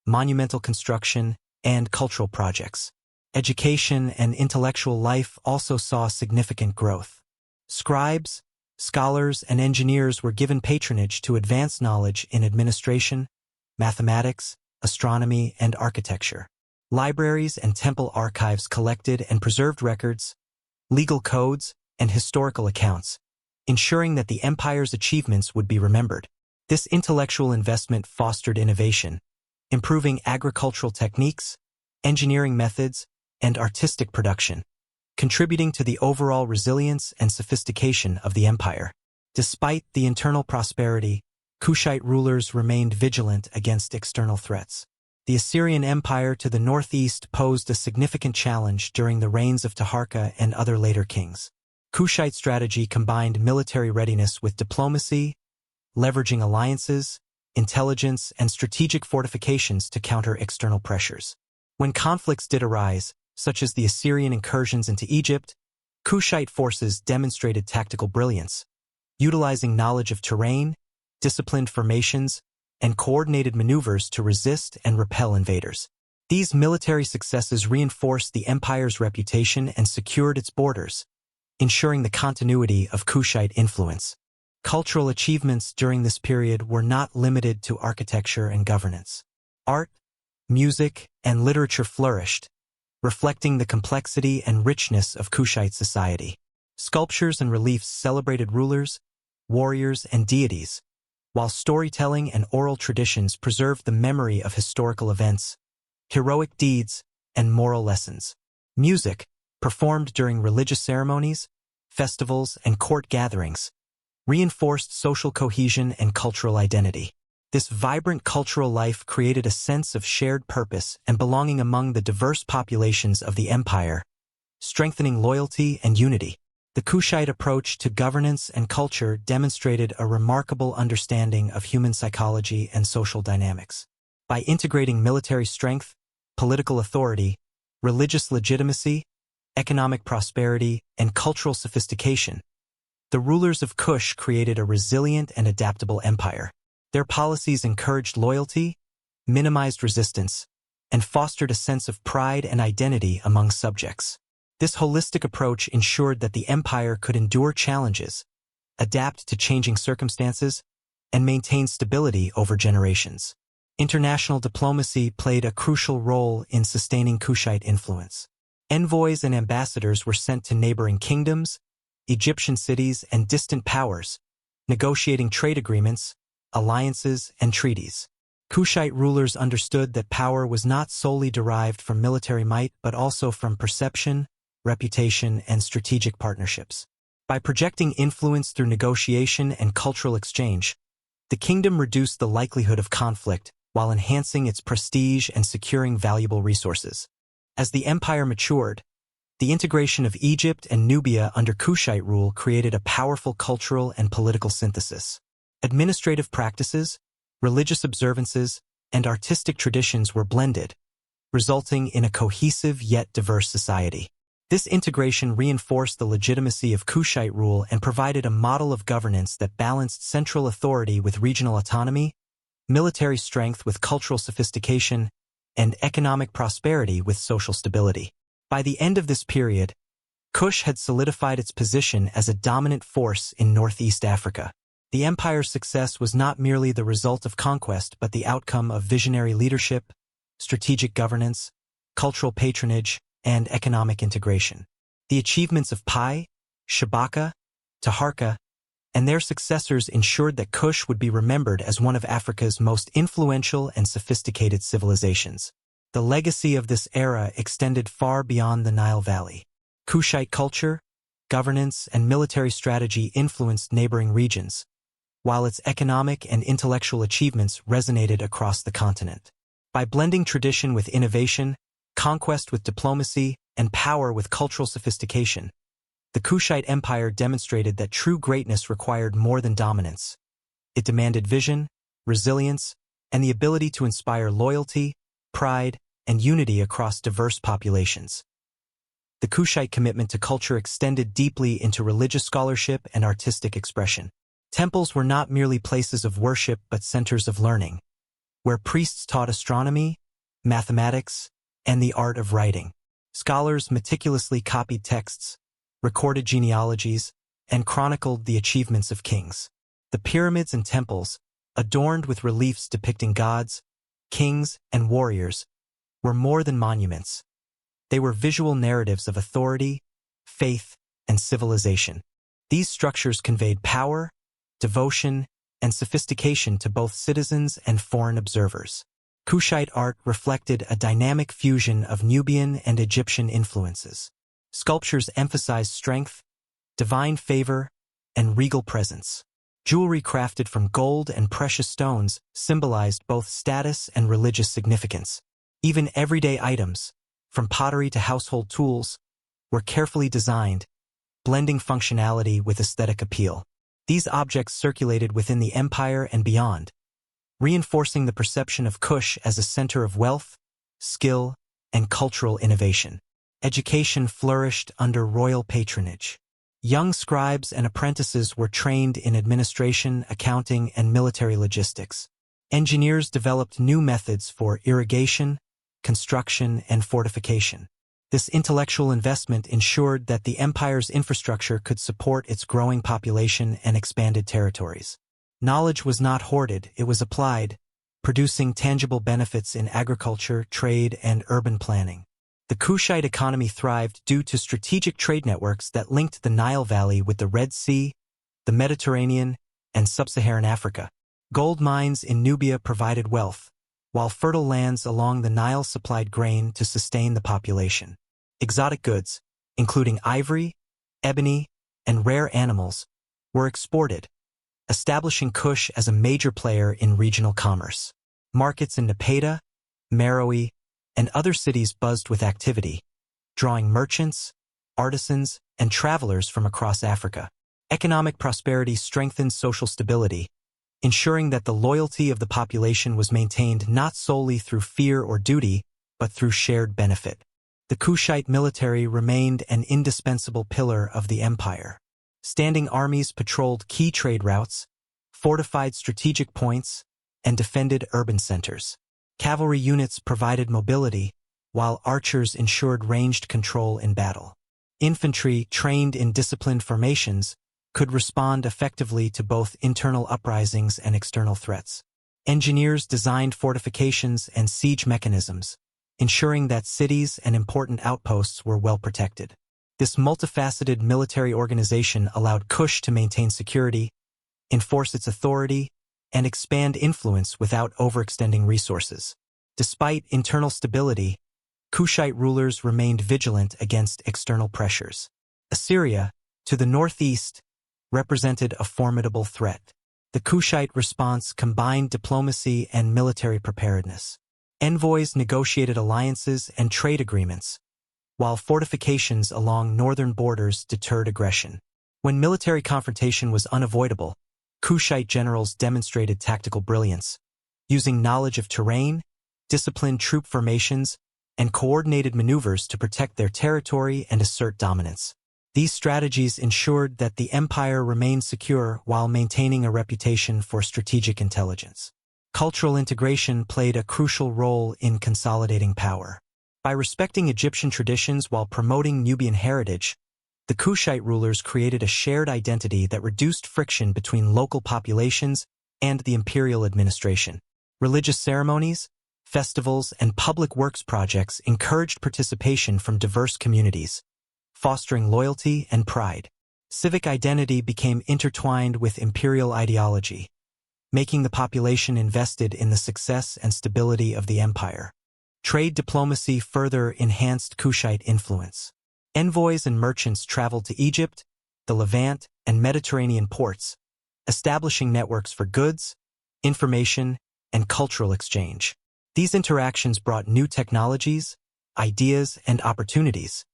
monumental construction, and cultural projects. Education and intellectual life also saw significant growth. Scribes, scholars, and engineers were given patronage to advance knowledge in administration, mathematics, astronomy, and architecture. Libraries and temple archives collected and preserved records, legal codes, and historical accounts, ensuring that the empire's achievements would be remembered. This intellectual investment fostered innovation, improving agricultural techniques, engineering methods, and artistic production, contributing to the overall resilience and sophistication of the empire. Despite the internal prosperity, Kushite rulers remained vigilant against external threats. The Assyrian Empire to the northeast posed a significant challenge during the reigns of Taharqa and other later kings. Kushite strategy combined military readiness with diplomacy, leveraging alliances, intelligence, and strategic fortifications to counter external pressures. When conflicts did arise, such as the Assyrian incursions into Egypt, Kushite forces demonstrated tactical brilliance, utilizing knowledge of terrain, disciplined formations, and coordinated maneuvers to resist and repel invaders. These military successes reinforced the empire's reputation and secured its borders, ensuring the continuity of Kushite influence. Cultural achievements during this period were not limited to architecture and governance. Art, music, and literature flourished, reflecting the complexity and richness of Kushite society. Sculptures and reliefs celebrated rulers, warriors, and deities, while storytelling and oral traditions preserved the memory of historical events, heroic deeds, and moral lessons. Music, performed during religious ceremonies, festivals, and court gatherings, reinforced social cohesion and cultural identity. This vibrant cultural life created a sense of shared purpose and belonging among the diverse populations of the empire, strengthening loyalty and unity. The Kushite approach to governance and culture demonstrated a remarkable understanding of human psychology and social dynamics. By integrating military strength, political authority, religious legitimacy, economic prosperity, and cultural sophistication, the rulers of Kush created a resilient and adaptable empire. Their policies encouraged loyalty, minimized resistance, and fostered a sense of pride and identity among subjects. This holistic approach ensured that the empire could endure challenges, adapt to changing circumstances, and maintain stability over generations. International diplomacy played a crucial role in sustaining Kushite influence. Envoys and ambassadors were sent to neighboring kingdoms, Egyptian cities, and distant powers, negotiating trade agreements, alliances, and treaties. Kushite rulers understood that power was not solely derived from military might but also from perception, reputation, and strategic partnerships. By projecting influence through negotiation and cultural exchange, the kingdom reduced the likelihood of conflict while enhancing its prestige and securing valuable resources. As the empire matured, the integration of Egypt and Nubia under Kushite rule created a powerful cultural and political synthesis. Administrative practices, religious observances, and artistic traditions were blended, resulting in a cohesive yet diverse society. This integration reinforced the legitimacy of Kushite rule and provided a model of governance that balanced central authority with regional autonomy, military strength with cultural sophistication, and economic prosperity with social stability. By the end of this period, Kush had solidified its position as a dominant force in Northeast Africa. The empire's success was not merely the result of conquest but the outcome of visionary leadership, strategic governance, cultural patronage, and economic integration. The achievements of Pi, Shabaka, Taharqa, and their successors ensured that Kush would be remembered as one of Africa's most influential and sophisticated civilizations. The legacy of this era extended far beyond the Nile Valley. Kushite culture, governance, and military strategy influenced neighboring regions, while its economic and intellectual achievements resonated across the continent. By blending tradition with innovation, conquest with diplomacy, and power with cultural sophistication, the Kushite Empire demonstrated that true greatness required more than dominance. It demanded vision, resilience, and the ability to inspire loyalty, pride, and unity across diverse populations. The Kushite commitment to culture extended deeply into religious scholarship and artistic expression. Temples were not merely places of worship but centers of learning, where priests taught astronomy, mathematics, and the art of writing. Scholars meticulously copied texts, recorded genealogies, and chronicled the achievements of kings. The pyramids and temples, adorned with reliefs depicting gods, kings, and warriors, were more than monuments. They were visual narratives of authority, faith, and civilization. These structures conveyed power, devotion, and sophistication to both citizens and foreign observers. Kushite art reflected a dynamic fusion of Nubian and Egyptian influences. Sculptures emphasized strength, divine favor, and regal presence. Jewelry crafted from gold and precious stones symbolized both status and religious significance. Even everyday items, from pottery to household tools, were carefully designed, blending functionality with aesthetic appeal. These objects circulated within the empire and beyond, reinforcing the perception of Kush as a center of wealth, skill, and cultural innovation. Education flourished under royal patronage. Young scribes and apprentices were trained in administration, accounting, and military logistics. Engineers developed new methods for irrigation, construction, and fortification. This intellectual investment ensured that the empire's infrastructure could support its growing population and expanded territories. Knowledge was not hoarded, it was applied, producing tangible benefits in agriculture, trade, and urban planning. The Kushite economy thrived due to strategic trade networks that linked the Nile Valley with the Red Sea, the Mediterranean, and sub-Saharan Africa. Gold mines in Nubia provided wealth, while fertile lands along the Nile supplied grain to sustain the population. Exotic goods, including ivory, ebony, and rare animals, were exported, establishing Kush as a major player in regional commerce. Markets in Napata, Meroë, and other cities buzzed with activity, drawing merchants, artisans, and travelers from across Africa. Economic prosperity strengthened social stability, ensuring that the loyalty of the population was maintained not solely through fear or duty, but through shared benefit. The Kushite military remained an indispensable pillar of the empire. Standing armies patrolled key trade routes, fortified strategic points, and defended urban centers. Cavalry units provided mobility, while archers ensured ranged control in battle. Infantry, trained in disciplined formations, could respond effectively to both internal uprisings and external threats. Engineers designed fortifications and siege mechanisms, ensuring that cities and important outposts were well protected. This multifaceted military organization allowed Kush to maintain security, enforce its authority, and expand influence without overextending resources. Despite internal stability, Kushite rulers remained vigilant against external pressures. Assyria, to the northeast, represented a formidable threat. The Kushite response combined diplomacy and military preparedness. Envoys negotiated alliances and trade agreements, while fortifications along northern borders deterred aggression. When military confrontation was unavoidable, Kushite generals demonstrated tactical brilliance, using knowledge of terrain, disciplined troop formations, and coordinated maneuvers to protect their territory and assert dominance. These strategies ensured that the empire remained secure while maintaining a reputation for strategic intelligence. Cultural integration played a crucial role in consolidating power. By respecting Egyptian traditions while promoting Nubian heritage, the Kushite rulers created a shared identity that reduced friction between local populations and the imperial administration. Religious ceremonies, festivals, and public works projects encouraged participation from diverse communities, fostering loyalty and pride. Civic identity became intertwined with imperial ideology, making the population invested in the success and stability of the empire. Trade diplomacy further enhanced Kushite influence. Envoys and merchants traveled to Egypt, the Levant, and Mediterranean ports, establishing networks for goods, information, and cultural exchange. These interactions brought new technologies, ideas, and opportunities,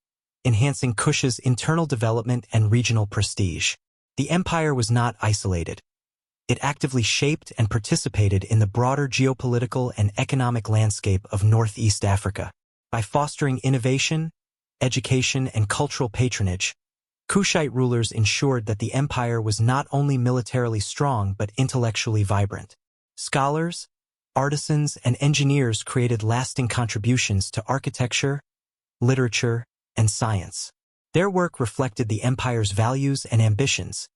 enhancing Kush's internal development and regional prestige. The empire was not isolated. It actively shaped and participated in the broader geopolitical and economic landscape of Northeast Africa. By fostering innovation, education, and cultural patronage, Kushite rulers ensured that the empire was not only militarily strong but intellectually vibrant. Scholars, artisans, and engineers created lasting contributions to architecture, literature, and science. Their work reflected the empire's values and ambitions,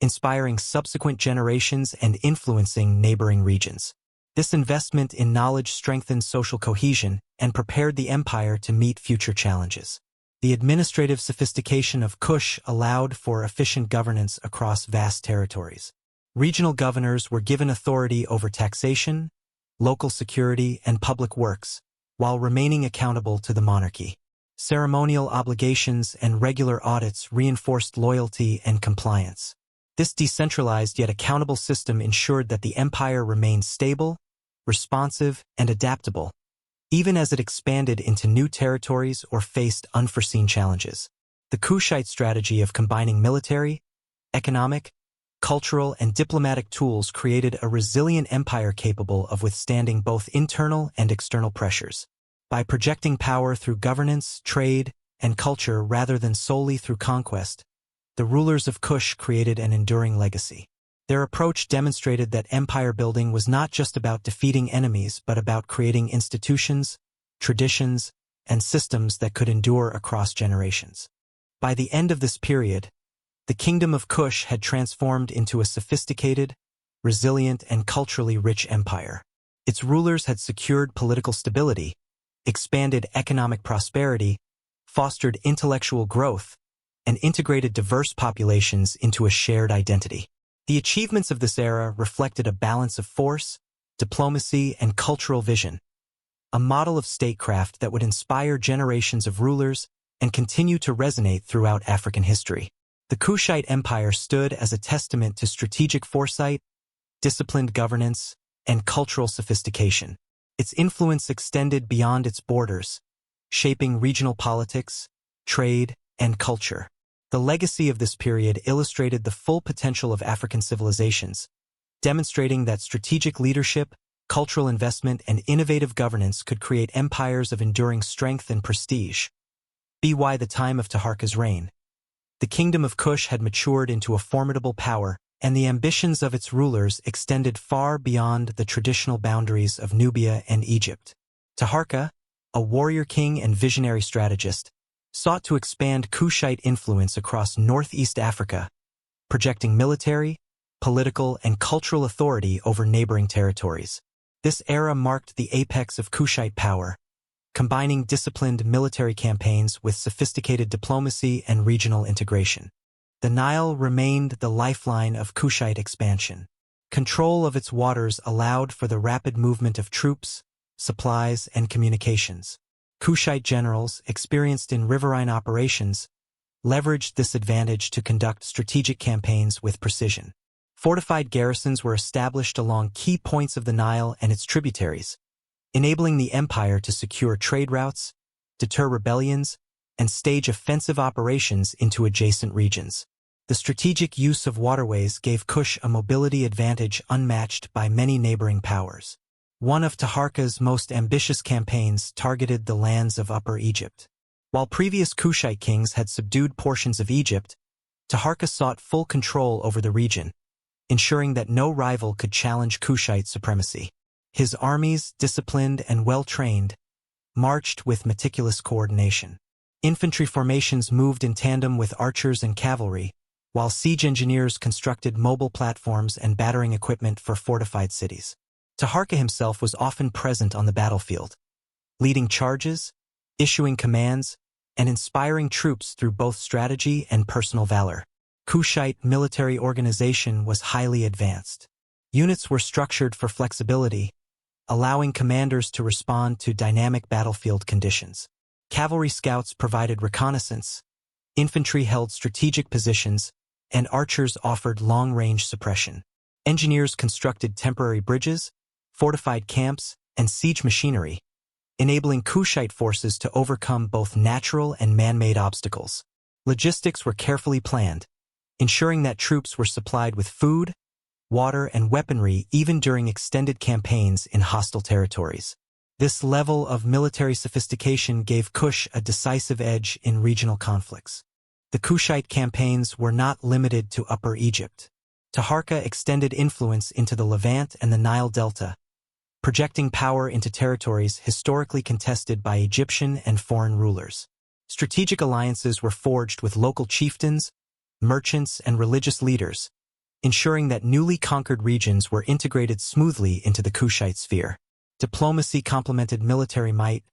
inspiring subsequent generations and influencing neighboring regions. This investment in knowledge strengthened social cohesion and prepared the empire to meet future challenges. The administrative sophistication of Kush allowed for efficient governance across vast territories. Regional governors were given authority over taxation, local security, and public works, while remaining accountable to the monarchy. Ceremonial obligations and regular audits reinforced loyalty and compliance. This decentralized yet accountable system ensured that the empire remained stable, responsive, and adaptable, even as it expanded into new territories or faced unforeseen challenges. The Kushite strategy of combining military, economic, cultural, and diplomatic tools created a resilient empire capable of withstanding both internal and external pressures. By projecting power through governance, trade, and culture rather than solely through conquest, the rulers of Kush created an enduring legacy. Their approach demonstrated that empire building was not just about defeating enemies but about creating institutions, traditions, and systems that could endure across generations. By the end of this period, the Kingdom of Kush had transformed into a sophisticated, resilient, and culturally rich empire. Its rulers had secured political stability, expanded economic prosperity, fostered intellectual growth, and integrated diverse populations into a shared identity. The achievements of this era reflected a balance of force, diplomacy, and cultural vision, a model of statecraft that would inspire generations of rulers and continue to resonate throughout African history. The Kushite Empire stood as a testament to strategic foresight, disciplined governance, and cultural sophistication. Its influence extended beyond its borders, shaping regional politics, trade, and culture. The legacy of this period illustrated the full potential of African civilizations, demonstrating that strategic leadership, cultural investment, and innovative governance could create empires of enduring strength and prestige. By the time of Taharka's reign, the Kingdom of Kush had matured into a formidable power, and the ambitions of its rulers extended far beyond the traditional boundaries of Nubia and Egypt. Taharka, a warrior king and visionary strategist, sought to expand Kushite influence across northeast Africa, projecting military, political, and cultural authority over neighboring territories. This era marked the apex of Kushite power, combining disciplined military campaigns with sophisticated diplomacy and regional integration. The Nile remained the lifeline of Kushite expansion. Control of its waters allowed for the rapid movement of troops, supplies, and communications. Kushite generals, experienced in riverine operations, leveraged this advantage to conduct strategic campaigns with precision. Fortified garrisons were established along key points of the Nile and its tributaries, enabling the empire to secure trade routes, deter rebellions, and stage offensive operations into adjacent regions. The strategic use of waterways gave Kush a mobility advantage unmatched by many neighboring powers. One of Taharka's most ambitious campaigns targeted the lands of Upper Egypt. While previous Kushite kings had subdued portions of Egypt, Taharka sought full control over the region, ensuring that no rival could challenge Kushite supremacy. His armies, disciplined and well-trained, marched with meticulous coordination. Infantry formations moved in tandem with archers and cavalry, while siege engineers constructed mobile platforms and battering equipment for fortified cities. Taharka himself was often present on the battlefield, leading charges, issuing commands, and inspiring troops through both strategy and personal valor. Kushite military organization was highly advanced. Units were structured for flexibility, allowing commanders to respond to dynamic battlefield conditions. Cavalry scouts provided reconnaissance, infantry held strategic positions, and archers offered long-range suppression. Engineers constructed temporary bridges, fortified camps, and siege machinery, enabling Kushite forces to overcome both natural and man-made obstacles. Logistics were carefully planned, ensuring that troops were supplied with food, water, and weaponry even during extended campaigns in hostile territories. This level of military sophistication gave Kush a decisive edge in regional conflicts. The Kushite campaigns were not limited to Upper Egypt. Taharka extended influence into the Levant and the Nile Delta, projecting power into territories historically contested by Egyptian and foreign rulers. Strategic alliances were forged with local chieftains, merchants, and religious leaders, ensuring that newly conquered regions were integrated smoothly into the Kushite sphere. Diplomacy complemented military might,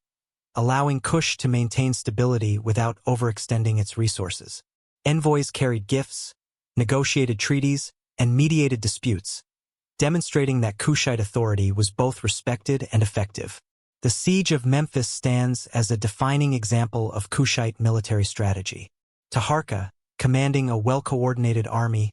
allowing Kush to maintain stability without overextending its resources. Envoys carried gifts, negotiated treaties, and mediated disputes, demonstrating that Kushite authority was both respected and effective. The siege of Memphis stands as a defining example of Kushite military strategy. Taharka, commanding a well-coordinated army,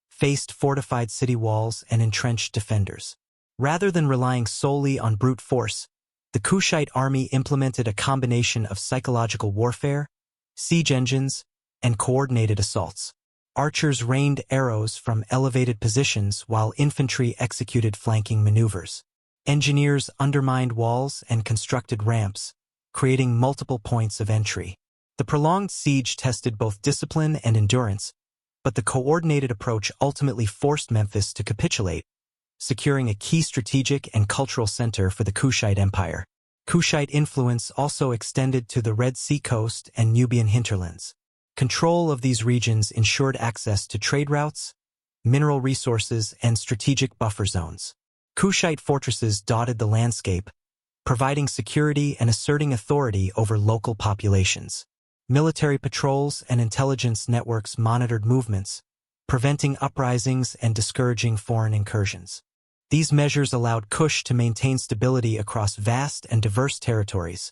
faced fortified city walls and entrenched defenders. Rather than relying solely on brute force, the Kushite army implemented a combination of psychological warfare, siege engines, and coordinated assaults. Archers rained arrows from elevated positions while infantry executed flanking maneuvers. Engineers undermined walls and constructed ramps, creating multiple points of entry. The prolonged siege tested both discipline and endurance, but the coordinated approach ultimately forced Memphis to capitulate, securing a key strategic and cultural center for the Kushite Empire. Kushite influence also extended to the Red Sea coast and Nubian hinterlands. Control of these regions ensured access to trade routes, mineral resources, and strategic buffer zones. Kushite fortresses dotted the landscape, providing security and asserting authority over local populations. Military patrols and intelligence networks monitored movements, preventing uprisings and discouraging foreign incursions. These measures allowed Kush to maintain stability across vast and diverse territories,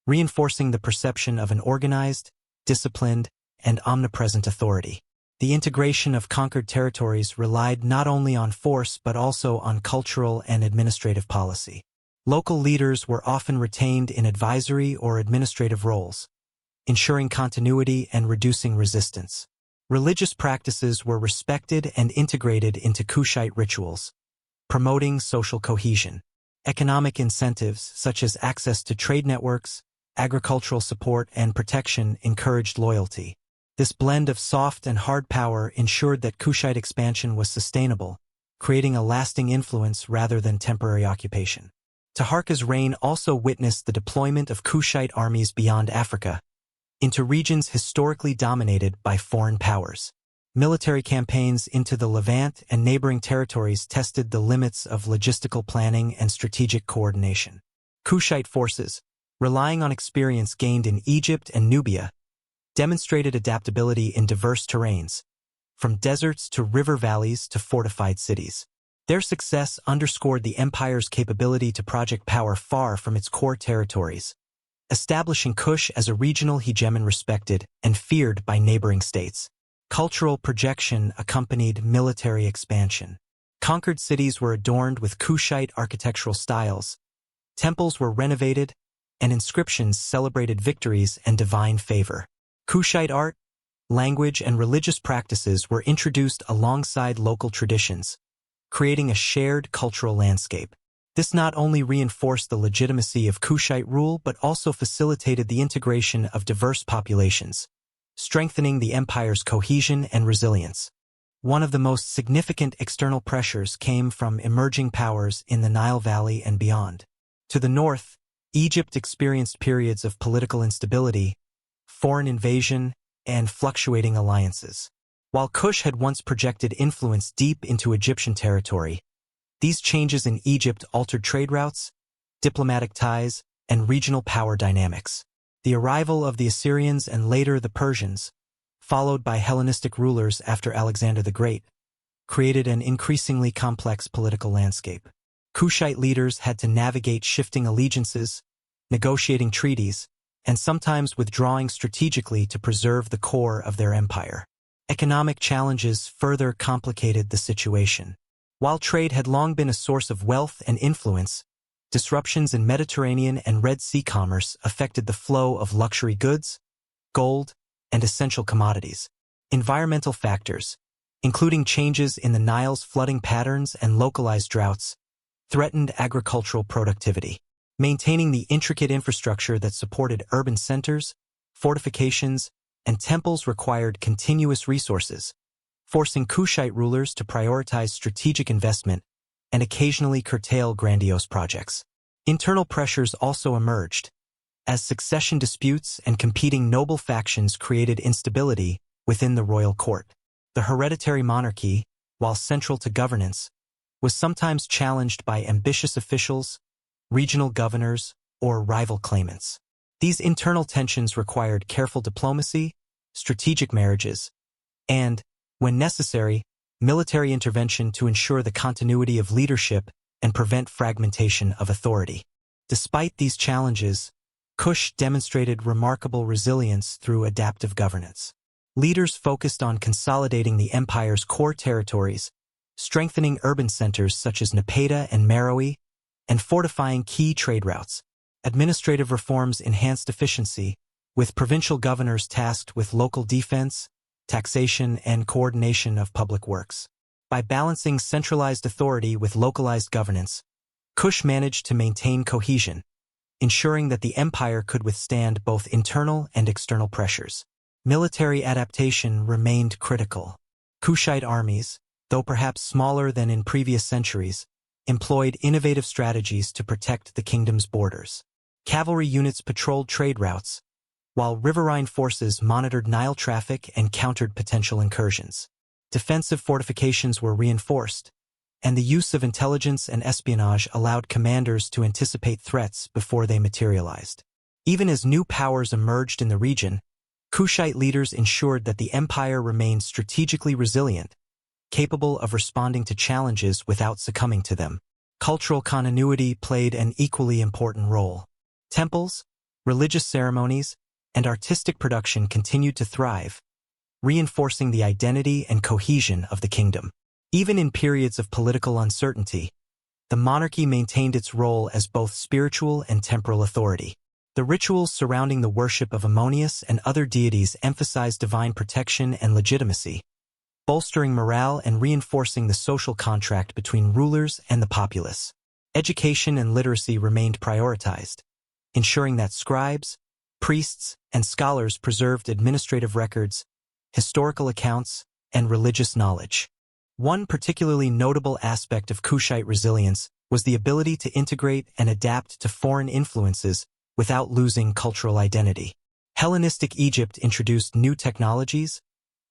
reinforcing the perception of an organized, disciplined, and omnipresent authority. The integration of conquered territories relied not only on force but also on cultural and administrative policy. Local leaders were often retained in advisory or administrative roles, ensuring continuity and reducing resistance. Religious practices were respected and integrated into Kushite rituals, promoting social cohesion. Economic incentives, such as access to trade networks, agricultural support, and protection encouraged loyalty. This blend of soft and hard power ensured that Kushite expansion was sustainable, creating a lasting influence rather than temporary occupation. Taharka's reign also witnessed the deployment of Kushite armies beyond Africa, into regions historically dominated by foreign powers. Military campaigns into the Levant and neighboring territories tested the limits of logistical planning and strategic coordination. Kushite forces, relying on experience gained in Egypt and Nubia, demonstrated adaptability in diverse terrains, from deserts to river valleys to fortified cities. Their success underscored the empire's capability to project power far from its core territories, establishing Kush as a regional hegemon respected and feared by neighboring states. Cultural projection accompanied military expansion. Conquered cities were adorned with Kushite architectural styles, temples were renovated, and inscriptions celebrated victories and divine favor. Kushite art, language, and religious practices were introduced alongside local traditions, creating a shared cultural landscape. This not only reinforced the legitimacy of Kushite rule but also facilitated the integration of diverse populations, strengthening the empire's cohesion and resilience. One of the most significant external pressures came from emerging powers in the Nile Valley and beyond. To the north, Egypt experienced periods of political instability, foreign invasion, and fluctuating alliances. While Kush had once projected influence deep into Egyptian territory, these changes in Egypt altered trade routes, diplomatic ties, and regional power dynamics. The arrival of the Assyrians and later the Persians, followed by Hellenistic rulers after Alexander the Great, created an increasingly complex political landscape. Kushite leaders had to navigate shifting allegiances, negotiating treaties, and sometimes withdrawing strategically to preserve the core of their empire. Economic challenges further complicated the situation. While trade had long been a source of wealth and influence, disruptions in Mediterranean and Red Sea commerce affected the flow of luxury goods, gold, and essential commodities. Environmental factors, including changes in the Nile's flooding patterns and localized droughts, threatened agricultural productivity. Maintaining the intricate infrastructure that supported urban centers, fortifications, and temples required continuous resources, forcing Kushite rulers to prioritize strategic investment and occasionally curtail grandiose projects. Internal pressures also emerged, as succession disputes and competing noble factions created instability within the royal court. The hereditary monarchy, while central to governance, was sometimes challenged by ambitious officials, regional governors, or rival claimants. These internal tensions required careful diplomacy, strategic marriages, and, when necessary, military intervention to ensure the continuity of leadership and prevent fragmentation of authority. Despite these challenges, Kush demonstrated remarkable resilience through adaptive governance. Leaders focused on consolidating the empire's core territories, strengthening urban centers such as Napata and Meroë, and fortifying key trade routes. Administrative reforms enhanced efficiency, with provincial governors tasked with local defense, taxation, and coordination of public works. By balancing centralized authority with localized governance, Kush managed to maintain cohesion, ensuring that the empire could withstand both internal and external pressures. Military adaptation remained critical. Kushite armies, though perhaps smaller than in previous centuries, employed innovative strategies to protect the kingdom's borders. Cavalry units patrolled trade routes, while riverine forces monitored Nile traffic and countered potential incursions. Defensive fortifications were reinforced, and the use of intelligence and espionage allowed commanders to anticipate threats before they materialized. Even as new powers emerged in the region, Kushite leaders ensured that the empire remained strategically resilient, capable of responding to challenges without succumbing to them. Cultural continuity played an equally important role. Temples, religious ceremonies, and artistic production continued to thrive, reinforcing the identity and cohesion of the kingdom. Even in periods of political uncertainty, the monarchy maintained its role as both spiritual and temporal authority. The rituals surrounding the worship of Ammonius and other deities emphasized divine protection and legitimacy, bolstering morale and reinforcing the social contract between rulers and the populace. Education and literacy remained prioritized, ensuring that scribes, Priests and scholars preserved administrative records, historical accounts, and religious knowledge. One particularly notable aspect of Kushite resilience was the ability to integrate and adapt to foreign influences without losing cultural identity. Hellenistic Egypt introduced new technologies,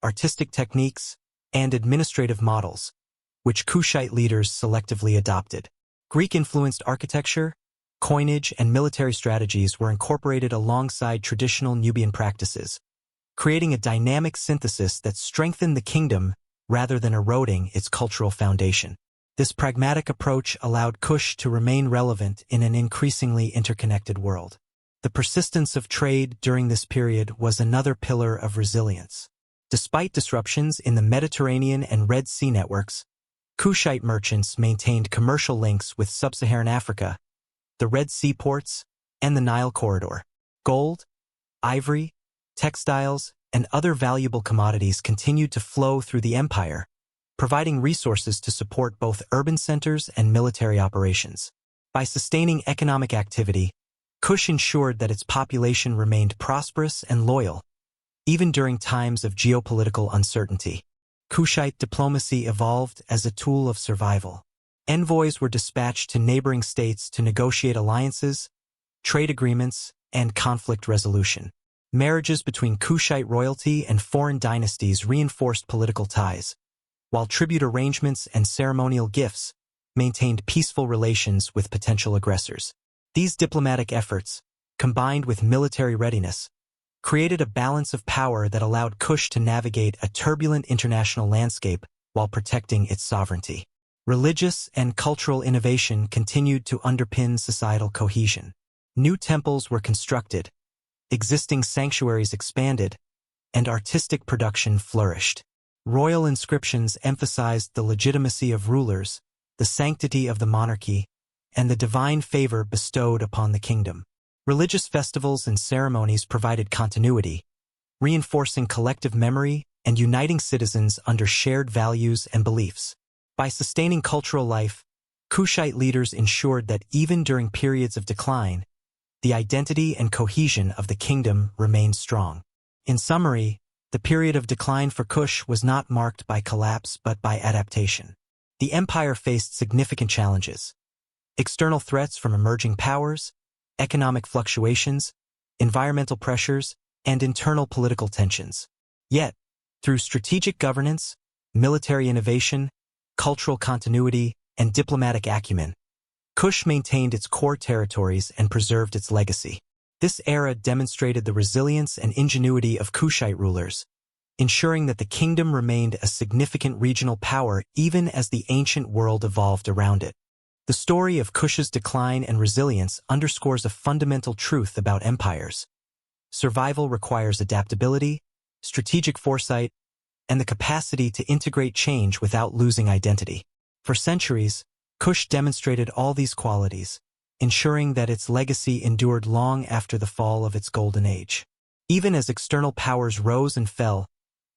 artistic techniques, and administrative models, which Kushite leaders selectively adopted. Greek-influenced architecture, coinage, and military strategies were incorporated alongside traditional Nubian practices, creating a dynamic synthesis that strengthened the kingdom rather than eroding its cultural foundation. This pragmatic approach allowed Kush to remain relevant in an increasingly interconnected world. The persistence of trade during this period was another pillar of resilience. Despite disruptions in the Mediterranean and Red Sea networks, Kushite merchants maintained commercial links with sub-Saharan Africa, the Red Sea ports, and the Nile corridor. Gold, ivory, textiles, and other valuable commodities continued to flow through the empire, providing resources to support both urban centers and military operations. By sustaining economic activity, Kush ensured that its population remained prosperous and loyal, even during times of geopolitical uncertainty. Kushite diplomacy evolved as a tool of survival. Envoys were dispatched to neighboring states to negotiate alliances, trade agreements, and conflict resolution. Marriages between Kushite royalty and foreign dynasties reinforced political ties, while tribute arrangements and ceremonial gifts maintained peaceful relations with potential aggressors. These diplomatic efforts, combined with military readiness, created a balance of power that allowed Kush to navigate a turbulent international landscape while protecting its sovereignty. Religious and cultural innovation continued to underpin societal cohesion. New temples were constructed, existing sanctuaries expanded, and artistic production flourished. Royal inscriptions emphasized the legitimacy of rulers, the sanctity of the monarchy, and the divine favor bestowed upon the kingdom. Religious festivals and ceremonies provided continuity, reinforcing collective memory and uniting citizens under shared values and beliefs. By sustaining cultural life, Kushite leaders ensured that even during periods of decline, the identity and cohesion of the kingdom remained strong. In summary, the period of decline for Kush was not marked by collapse but by adaptation. The empire faced significant challenges: external threats from emerging powers, economic fluctuations, environmental pressures, and internal political tensions. Yet, through strategic governance, military innovation, cultural continuity, and diplomatic acumen, Kush maintained its core territories and preserved its legacy. This era demonstrated the resilience and ingenuity of Kushite rulers, ensuring that the kingdom remained a significant regional power even as the ancient world evolved around it. The story of Kush's decline and resilience underscores a fundamental truth about empires. Survival requires adaptability, strategic foresight, and the capacity to integrate change without losing identity. For centuries, Kush demonstrated all these qualities, ensuring that its legacy endured long after the fall of its golden age. Even as external powers rose and fell,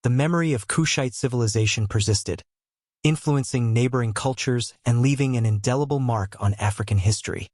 the memory of Kushite civilization persisted, influencing neighboring cultures and leaving an indelible mark on African history.